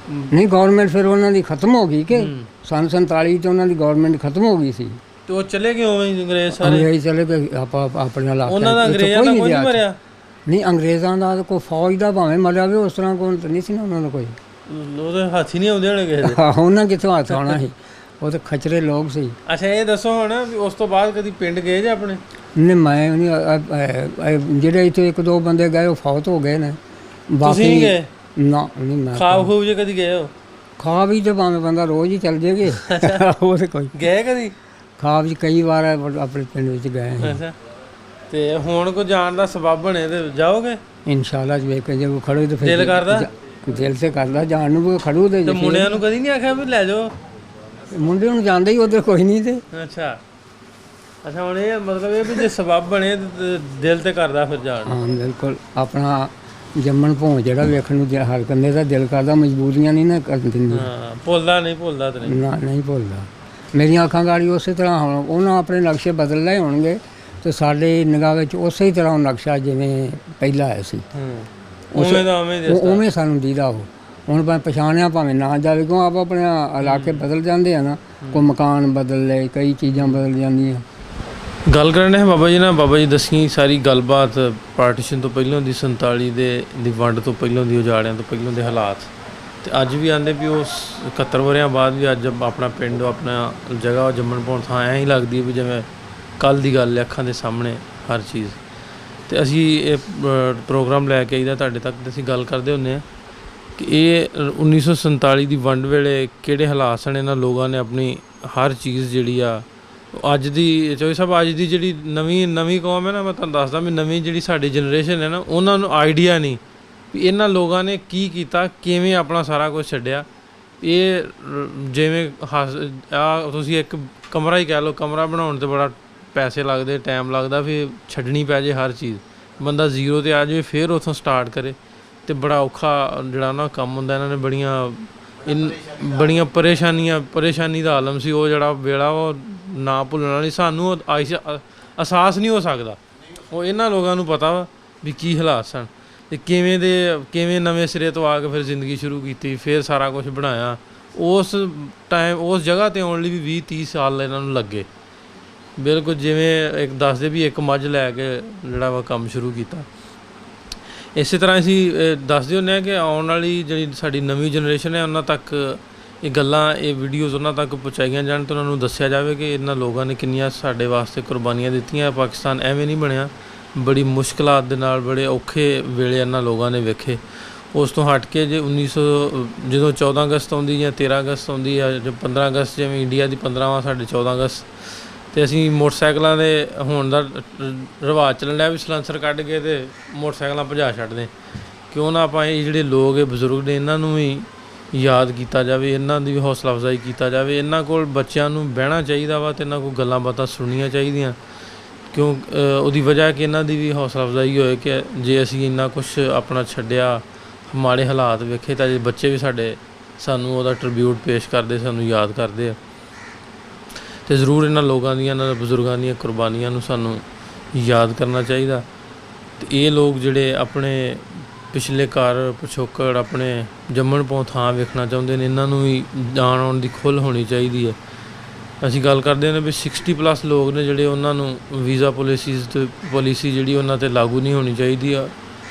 ਨਹੀਂ ਗਵਰਨਮੈਂਟ ਫਿਰ ਉਹਨਾਂ ਦੀ ਖਤਮ ਹੋ ਗਈ ਕਿ ਸੰਨ 47 ਚ ਉਹਨਾਂ ਦੀ ਗਵਰਨਮੈਂਟ ਖਤਮ ਹੋ ਗਈ ਸੀ। ਤੇ ਉਹ ਚਲੇ ਗਏ ਉਵੇਂ ਅੰਗਰੇਜ਼ ਸਾਰੇ? ਅੰਗਰੇਜ਼ ਚਲੇ ਗਏ ਆਪਣੇ ਇਲਾਕੇ। ਉਹਨਾਂ ਦਾ ਅੰਗਰੇਜ਼ਾਂ ਦਾ ਕੋਈ ਨਹੀਂ ਮਰਿਆ? ਨਹੀਂ ਅੰਗਰੇਜ਼ਾਂ ਦਾ ਕੋਈ ਫੌਜ ਦਾ ਭਾਵੇਂ ਮਰਿਆ ਵੀ ਉਸ ਤਰ੍ਹਾਂ ਕੋਈ ਨਹੀਂ ਸੀ ਨਾ ਉਹਨਾਂ ਦਾ ਕੋਈ। ਉਹਦੇ ਹੱਥ ਹੀ ਨਹੀਂ ਆਉਂਦੇ ਹੋਣੇ ਕਿਸੇ ਦੇ। ਉਹਨਾਂ ਕਿੱਥੋਂ ਹੱਥ ਆਉਣਾ ਸੀ, ਉਹ ਤਾਂ ਖਚਰੇ ਲੋਕ ਸੀ। ਅੱਛਾ ਇਹ ਦੱਸੋ ਹੁਣ ਵੀ ਉਸ ਤੋਂ ਬਾਅਦ ਕਦੀ ਪਿੰਡ ਗਏ ਜਾਂ ਆਪਣੇ? ਨਹੀਂ ਮੈਂ ਜਿਹੜੇ ਇੱਥੇ 1-2 ਬੰਦੇ ਗਏ ਉਹ ਫੌਤ ਹੋ ਗਏ ਨੇ। ਤੁਸੀਂ ਗਏ? ਨਾ ਨਹੀਂ ਮੈਂ। ਖਾਬ ਖੂਬ ਜੇ ਕਦੀ ਗਏ ਹੋ? ਖਾਬ ਹੀ ਤੇ ਭਾਵੇਂ ਬੰਦਾ ਰੋਜ਼ ਹੀ ਚੱਲ ਜਾਏਗੇ, ਉਹ ਤੇ ਕੋਈ ਗਏ ਕਦੀ ਖਾਬ ਜੀ? ਕਈ ਵਾਰ ਆਪਣੇ ਪਿੰਡ ਵਿੱਚ ਗਏ। ਅੱਛਾ ਤੇ ਹੁਣ ਕੋ ਜਾਣ ਦਾ ਸਬਬ ਬਣੇ ਤੇ ਜਾਓਗੇ ਇਨਸ਼ਾਅੱਲਾ? ਵੇਖ ਕੇ ਜੇ ਖੜੋ ਤੇ ਫਿਰ ਦਿਲ ਕਰਦਾ, ਦਿਲ ਤੇ ਕਰਦਾ ਜਾਣ ਨੂੰ। ਖੜੂ ਤੇ ਮੁੰਡਿਆਂ ਨੂੰ ਕਦੀ ਨਹੀਂ ਆਖਿਆ ਵੀ ਲੈ ਜਾਓ? ਮੁੰਡੇ ਹੁਣ ਜਾਂਦੇ ਹੀ ਉਧਰ ਕੋਈ ਨਹੀਂ ਤੇ। ਅੱਛਾ ਅੱਛਾ ਹੁਣ ਇਹ ਮਤਲਬ ਇਹ ਵੀ ਜੇ ਸਬੱਬ ਬਣੇ ਤੇ ਦਿਲ ਤੇ ਕਰਦਾ ਫਿਰ ਜਾਣ ਨੂੰ। ਹਾਂ ਬਿਲਕੁਲ ਆਪਣਾ ਜੰਮਣ ਭੋਂ ਜਿਹੜਾ ਵੇਖਣ ਨੂੰ ਹਰ ਕੰਦੇ ਦਾ ਦਿਲ ਕਰਦਾ, ਮਜਬੂਰੀਆਂ ਨਹੀਂ ਨਾ ਕਰਨ ਦਿੰਦੀ। ਹਾਂ ਭੁੱਲਦਾ ਤੇ ਨਹੀਂ। ਨਾ ਨਹੀਂ ਭੁੱਲਦਾ। ਮੇਰੀਆਂ ਅੱਖਾਂ ਗਾੜੀ ਉਸੇ ਤਰ੍ਹਾਂ ਹੁਣ ਉਹਨਾਂ ਆਪਣੇ ਨਕਸ਼ੇ ਬਦਲ ਲਏ ਹੋਣਗੇ ਤੇ ਸਾਡੇ ਨਿਗਾਹ ਵਿੱਚ ਉਸੇ ਹੀ ਤਰ੍ਹਾਂ ਉਹ ਨਕਸ਼ਾ ਜਿਵੇਂ ਪਹਿਲਾਂ ਆਇਆ ਸੀ ਉਵੇਂ ਦਾ ਉਵੇਂ ਦਿਸਦਾ। ਉਵੇਂ ਸਾਨੂੰ ਦੀਦਾ ਉਹ। ਹੁਣ ਭਾਵੇਂ ਪਛਾਣਿਆ ਭਾਵੇਂ ਨਾ ਜਾਵੇ, ਕਿਉਂ ਆਪ ਆਪਣੇ ਇਲਾਕੇ ਬਦਲ ਜਾਂਦੇ ਆ ਨਾ, ਕੋਈ ਮਕਾਨ ਬਦਲ ਲਏ, ਕਈ ਚੀਜ਼ਾਂ ਬਦਲ ਜਾਂਦੀਆਂ। ਗੱਲ ਕਰਨ ਦੇ ਬਾਬਾ ਜੀ ਨਾਲ, ਬਾਬਾ ਜੀ ਦੱਸੀ ਸਾਰੀ ਗੱਲਬਾਤ ਪਾਰਟੀਸ਼ਨ ਤੋਂ ਪਹਿਲਾਂ ਦੀ 47 ਦੀ ਵੰਡ ਤੋਂ ਪਹਿਲਾਂ ਦੀ, ਉਜਾੜਿਆਂ ਤੋਂ ਪਹਿਲਾਂ ਦੇ ਹਾਲਾਤ, ਤੇ ਅੱਜ ਵੀ ਆਂਦੇ ਵੀ ਉਸ 71 ਵਰਿਆਂ ਬਾਅਦ ਵੀ ਅੱਜ ਆਪਣਾ ਪਿੰਡ, ਆਪਣਾ ਜਗ੍ਹਾ ਜੰਮਣ ਪਾਉਣ ਥਾਂ ਐਂ ਹੀ ਲੱਗਦੀ ਵੀ ਜਿਵੇਂ ਕੱਲ੍ਹ ਦੀ ਗੱਲ ਹੈ, ਅੱਖਾਂ ਦੇ ਸਾਹਮਣੇ ਹਰ ਚੀਜ਼। ਤੇ ਅਸੀਂ ਇਹ ਪ੍ਰੋਗਰਾਮ ਲੈ ਕੇ ਆਈਦਾ ਤੁਹਾਡੇ ਤੱਕ, ਤੇ ਅਸੀਂ ਗੱਲ ਕਰਦੇ ਹੁੰਦੇ ਹਾਂ ਕਿ ਇਹ 1947 ਦੀ ਵੰਡ ਵੇਲੇ ਕਿਹੜੇ ਹਾਲਾਤ ਸਨ। ਇਹਨਾਂ ਲੋਕਾਂ ਨੇ ਆਪਣੀ ਹਰ ਚੀਜ਼ ਜਿਹੜੀ ਆ ਅੱਜ ਦੀ ਚੋਈ ਸਾਹਿਬ, ਅੱਜ ਦੀ ਜਿਹੜੀ ਨਵੀਂ ਕੌਮ ਹੈ ਨਾ, ਮੈਂ ਤੁਹਾਨੂੰ ਦੱਸਦਾ ਵੀ ਨਵੀਂ ਜਿਹੜੀ ਸਾਡੀ ਜਨਰੇਸ਼ਨ ਹੈ ਨਾ, ਉਹਨਾਂ ਨੂੰ ਆਈਡੀਆ ਨਹੀਂ ਵੀ ਇਹਨਾਂ ਲੋਕਾਂ ਨੇ ਕੀ ਕੀਤਾ, ਕਿਵੇਂ ਆਪਣਾ ਸਾਰਾ ਕੁਝ ਛੱਡਿਆ। ਇਹ ਜਿਵੇਂ ਤੁਸੀਂ ਇੱਕ ਕਮਰਾ ਹੀ ਕਹਿ ਲਓ, ਕਮਰਾ ਬਣਾਉਣ 'ਤੇ ਬੜਾ ਪੈਸੇ ਲੱਗਦੇ, ਟਾਈਮ ਲੱਗਦਾ, ਫਿਰ ਛੱਡਣੀ ਪੈ ਜੇ ਹਰ ਚੀਜ਼, ਬੰਦਾ ਜ਼ੀਰੋ 'ਤੇ ਆ ਜਾਵੇ ਫਿਰ ਉੱਥੋਂ ਸਟਾਰਟ ਕਰੇ, ਅਤੇ ਬੜਾ ਔਖਾ ਜਿਹੜਾ ਨਾ ਕੰਮ ਹੁੰਦਾ। ਇਹਨਾਂ ਨੇ ਬੜੀਆਂ ਪਰੇਸ਼ਾਨੀ ਦਾ ਆਲਮ ਸੀ ਉਹ ਜਿਹੜਾ ਵੇਲਾ, ਉਹ ਨਾ ਭੁੱਲਣ ਵਾਲੀ। ਸਾਨੂੰ ਅਹਿਸਾਸ ਨਹੀਂ ਹੋ ਸਕਦਾ, ਉਹ ਇਹਨਾਂ ਲੋਕਾਂ ਨੂੰ ਪਤਾ ਵਾ ਵੀ ਕੀ ਹਾਲਾਤ ਸਨ ਅਤੇ ਕਿਵੇਂ ਨਵੇਂ ਸਿਰੇ ਤੋਂ ਆ ਕੇ ਫਿਰ ਜ਼ਿੰਦਗੀ ਸ਼ੁਰੂ ਕੀਤੀ, ਫਿਰ ਸਾਰਾ ਕੁਝ ਬਣਾਇਆ। ਉਸ ਜਗ੍ਹਾ 'ਤੇ ਆਉਣ ਲਈ ਵੀ 20-30 ਸਾਲ ਇਹਨਾਂ ਨੂੰ ਲੱਗੇ। ਬਿਲਕੁਲ ਜਿਵੇਂ ਇੱਕ ਦੱਸਦੇ ਵੀ ਇੱਕ ਮੱਝ ਲੈ ਕੇ ਜਿਹੜਾ ਵਾ ਕੰਮ ਸ਼ੁਰੂ ਕੀਤਾ। ਇਸੇ ਤਰ੍ਹਾਂ ਅਸੀਂ ਦੱਸਦੇ ਹੁੰਦੇ ਹਾਂ ਕਿ ਆਉਣ ਵਾਲੀ ਜਿਹੜੀ ਸਾਡੀ ਨਵੀਂ ਜਨਰੇਸ਼ਨ ਹੈ, ਉਹਨਾਂ ਤੱਕ ਇਹ ਗੱਲਾਂ, ਇਹ ਵੀਡੀਓਜ਼ ਉਹਨਾਂ ਤੱਕ ਪਹੁੰਚਾਈਆਂ ਜਾਣ ਅਤੇ ਉਹਨਾਂ ਨੂੰ ਦੱਸਿਆ ਜਾਵੇ ਕਿ ਇਹਨਾਂ ਲੋਕਾਂ ਨੇ ਕਿੰਨੀਆਂ ਸਾਡੇ ਵਾਸਤੇ ਕੁਰਬਾਨੀਆਂ ਦਿੱਤੀਆਂ। ਪਾਕਿਸਤਾਨ ਐਵੇਂ ਨਹੀਂ ਬਣਿਆ, ਬੜੀ ਮੁਸ਼ਕਿਲਾਤ ਦੇ ਨਾਲ, ਬੜੇ ਔਖੇ ਵੇਲੇ ਇਹਨਾਂ ਲੋਕਾਂ ਨੇ ਵੇਖੇ। ਉਸ ਤੋਂ ਹਟ ਕੇ ਜੇ ਜਦੋਂ 14 ਅਗਸਤ ਆਉਂਦੀ ਜਾਂ 13 ਅਗਸਤ ਆਉਂਦੀ ਜਾਂ 15 ਅਗਸਤ, ਜਿਵੇਂ ਇੰਡੀਆ ਦੀ 15ਵਾਂ ਸਾਡੇ 14 ਅਗਸਤ, ਅਤੇ ਅਸੀਂ ਮੋਟਰਸਾਈਕਲਾਂ ਦੇ ਹੋਣ ਦਾ ਰਿਵਾਜ਼ ਚੱਲਣ ਡਿਆ ਵੀ ਸਲੈਂਸਰ ਕੱਢ ਕੇ ਅਤੇ ਮੋਟਰਸਾਈਕਲਾਂ ਭਜਾ ਛੱਡਦੇ। ਕਿਉਂ ਨਾ ਆਪਾਂ ਇਹ ਜਿਹੜੇ ਲੋਕ ਇਹ ਬਜ਼ੁਰਗ ਨੇ, ਇਹਨਾਂ ਨੂੰ ਵੀ ਯਾਦ ਕੀਤਾ ਜਾਵੇ, ਇਹਨਾਂ ਦੀ ਵੀ ਹੌਸਲਾ ਅਫਜ਼ਾਈ ਕੀਤਾ ਜਾਵੇ। ਇਹਨਾਂ ਕੋਲ ਬੱਚਿਆਂ ਨੂੰ ਬਹਿਣਾ ਚਾਹੀਦਾ ਵਾ ਅਤੇ ਇਹਨਾਂ ਕੋਲ ਗੱਲਾਂ ਬਾਤਾਂ ਸੁਣਨੀਆਂ ਚਾਹੀਦੀਆਂ, ਕਿਉਂ ਉਹਦੀ ਵਜ੍ਹਾ ਕਿ ਇਹਨਾਂ ਦੀ ਵੀ ਹੌਸਲਾ ਅਫਜ਼ਾਈ ਹੋਏ ਕਿ ਜੇ ਅਸੀਂ ਇੰਨਾ ਕੁਛ ਆਪਣਾ ਛੱਡਿਆ, ਮਾੜੇ ਹਾਲਾਤ ਵੇਖੇ, ਤਾਂ ਜੇ ਬੱਚੇ ਵੀ ਸਾਨੂੰ ਉਹਦਾ ਟ੍ਰਿਬਿਊਟ ਪੇਸ਼ ਕਰਦੇ, ਸਾਨੂੰ ਯਾਦ ਕਰਦੇ ਆ। ਅਤੇ ਜ਼ਰੂਰ ਇਹਨਾਂ ਲੋਕਾਂ ਦੀਆਂ, ਇਹਨਾਂ ਬਜ਼ੁਰਗਾਂ ਦੀਆਂ ਕੁਰਬਾਨੀਆਂ ਨੂੰ ਸਾਨੂੰ ਯਾਦ ਕਰਨਾ ਚਾਹੀਦਾ। ਅਤੇ ਇਹ ਲੋਕ ਜਿਹੜੇ ਆਪਣੇ ਪਿਛਲੇ ਘਰ ਪਿਛੋਕੜ, ਆਪਣੇ ਜੰਮਣ ਪੋਂ ਥਾਂ ਵੇਖਣਾ ਚਾਹੁੰਦੇ ਨੇ, ਇਹਨਾਂ ਨੂੰ ਵੀ ਜਾਣ ਆਉਣ ਦੀ ਖੁੱਲ੍ਹ ਹੋਣੀ ਚਾਹੀਦੀ ਹੈ। ਅਸੀਂ ਗੱਲ ਕਰਦੇ ਹਾਂ ਵੀ 60+ ਲੋਕ ਨੇ ਜਿਹੜੇ, ਉਹਨਾਂ ਨੂੰ ਵੀਜ਼ਾ ਪੋਲਿਸੀ ਜਿਹੜੀ ਉਹਨਾਂ 'ਤੇ ਲਾਗੂ ਨਹੀਂ ਹੋਣੀ ਚਾਹੀਦੀ ਆ।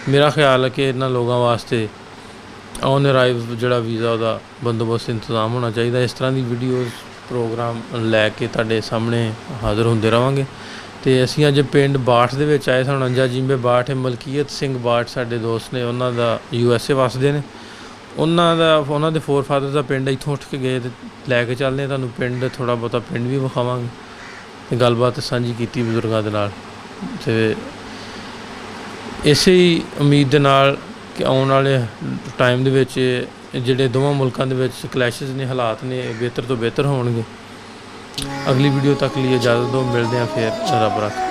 ਮੇਰਾ ਖਿਆਲ ਹੈ ਕਿ ਇਹਨਾਂ ਲੋਕਾਂ ਵਾਸਤੇ ਔਨ ਅਰਾਈਵ ਜਿਹੜਾ ਵੀਜ਼ਾ, ਉਹਦਾ ਬੰਦੋਬਸਤ ਇੰਤਜ਼ਾਮ ਹੋਣਾ ਚਾਹੀਦਾ। ਇਸ ਤਰ੍ਹਾਂ ਦੀ ਵੀਡੀਓਜ਼ ਪ੍ਰੋਗਰਾਮ ਲੈ ਕੇ ਤੁਹਾਡੇ ਸਾਹਮਣੇ ਹਾਜ਼ਰ ਹੁੰਦੇ ਰਹਾਂਗੇ। ਅਤੇ ਅਸੀਂ ਅੱਜ ਪਿੰਡ ਬਾਠ ਦੇ ਵਿੱਚ ਆਏ ਸਾਨੂੰ। ਅੰਜਾ ਜਿੰਬੇ ਬਾਠ ਹੈ, ਮਲਕੀਅਤ ਸਿੰਘ ਬਾਠ ਸਾਡੇ ਦੋਸਤ ਨੇ, ਉਹਨਾਂ ਦਾ USA ਵੱਸਦੇ ਨੇ। ਉਹਨਾਂ ਦੇ ਫੋਰਫਾਦਰ ਦਾ ਪਿੰਡ, ਇੱਥੋਂ ਉੱਠ ਕੇ ਗਏ ਅਤੇ ਲੈ ਕੇ ਚੱਲਦੇ ਤੁਹਾਨੂੰ ਪਿੰਡ, ਥੋੜ੍ਹਾ ਬਹੁਤਾ ਪਿੰਡ ਵੀ ਵਿਖਾਵਾਂਗੇ ਅਤੇ ਗੱਲਬਾਤ ਸਾਂਝੀ ਕੀਤੀ ਬਜ਼ੁਰਗਾਂ ਦੇ ਨਾਲ। ਅਤੇ ਇਸੇ ਹੀ ਉਮੀਦ ਦੇ ਨਾਲ ਕਿ ਆਉਣ ਵਾਲੇ ਟਾਈਮ ਦੇ ਵਿੱਚ ਜਿਹੜੇ ਦੋਵਾਂ ਮੁਲਕਾਂ ਦੇ ਵਿੱਚ ਕਲੈਸ਼ਿਸ ਨੇ, ਹਾਲਾਤ ਨੇ, ਬਿਹਤਰ ਤੋਂ ਬਿਹਤਰ ਹੋਣਗੇ। ਅਗਲੀ ਵੀਡੀਓ ਤੱਕ ਲਈ ਇਜਾਜ਼ਤ ਦਿਓ, ਮਿਲਦੇ ਹਾਂ ਫਿਰ, ਰੱਬ ਰੱਖਾ।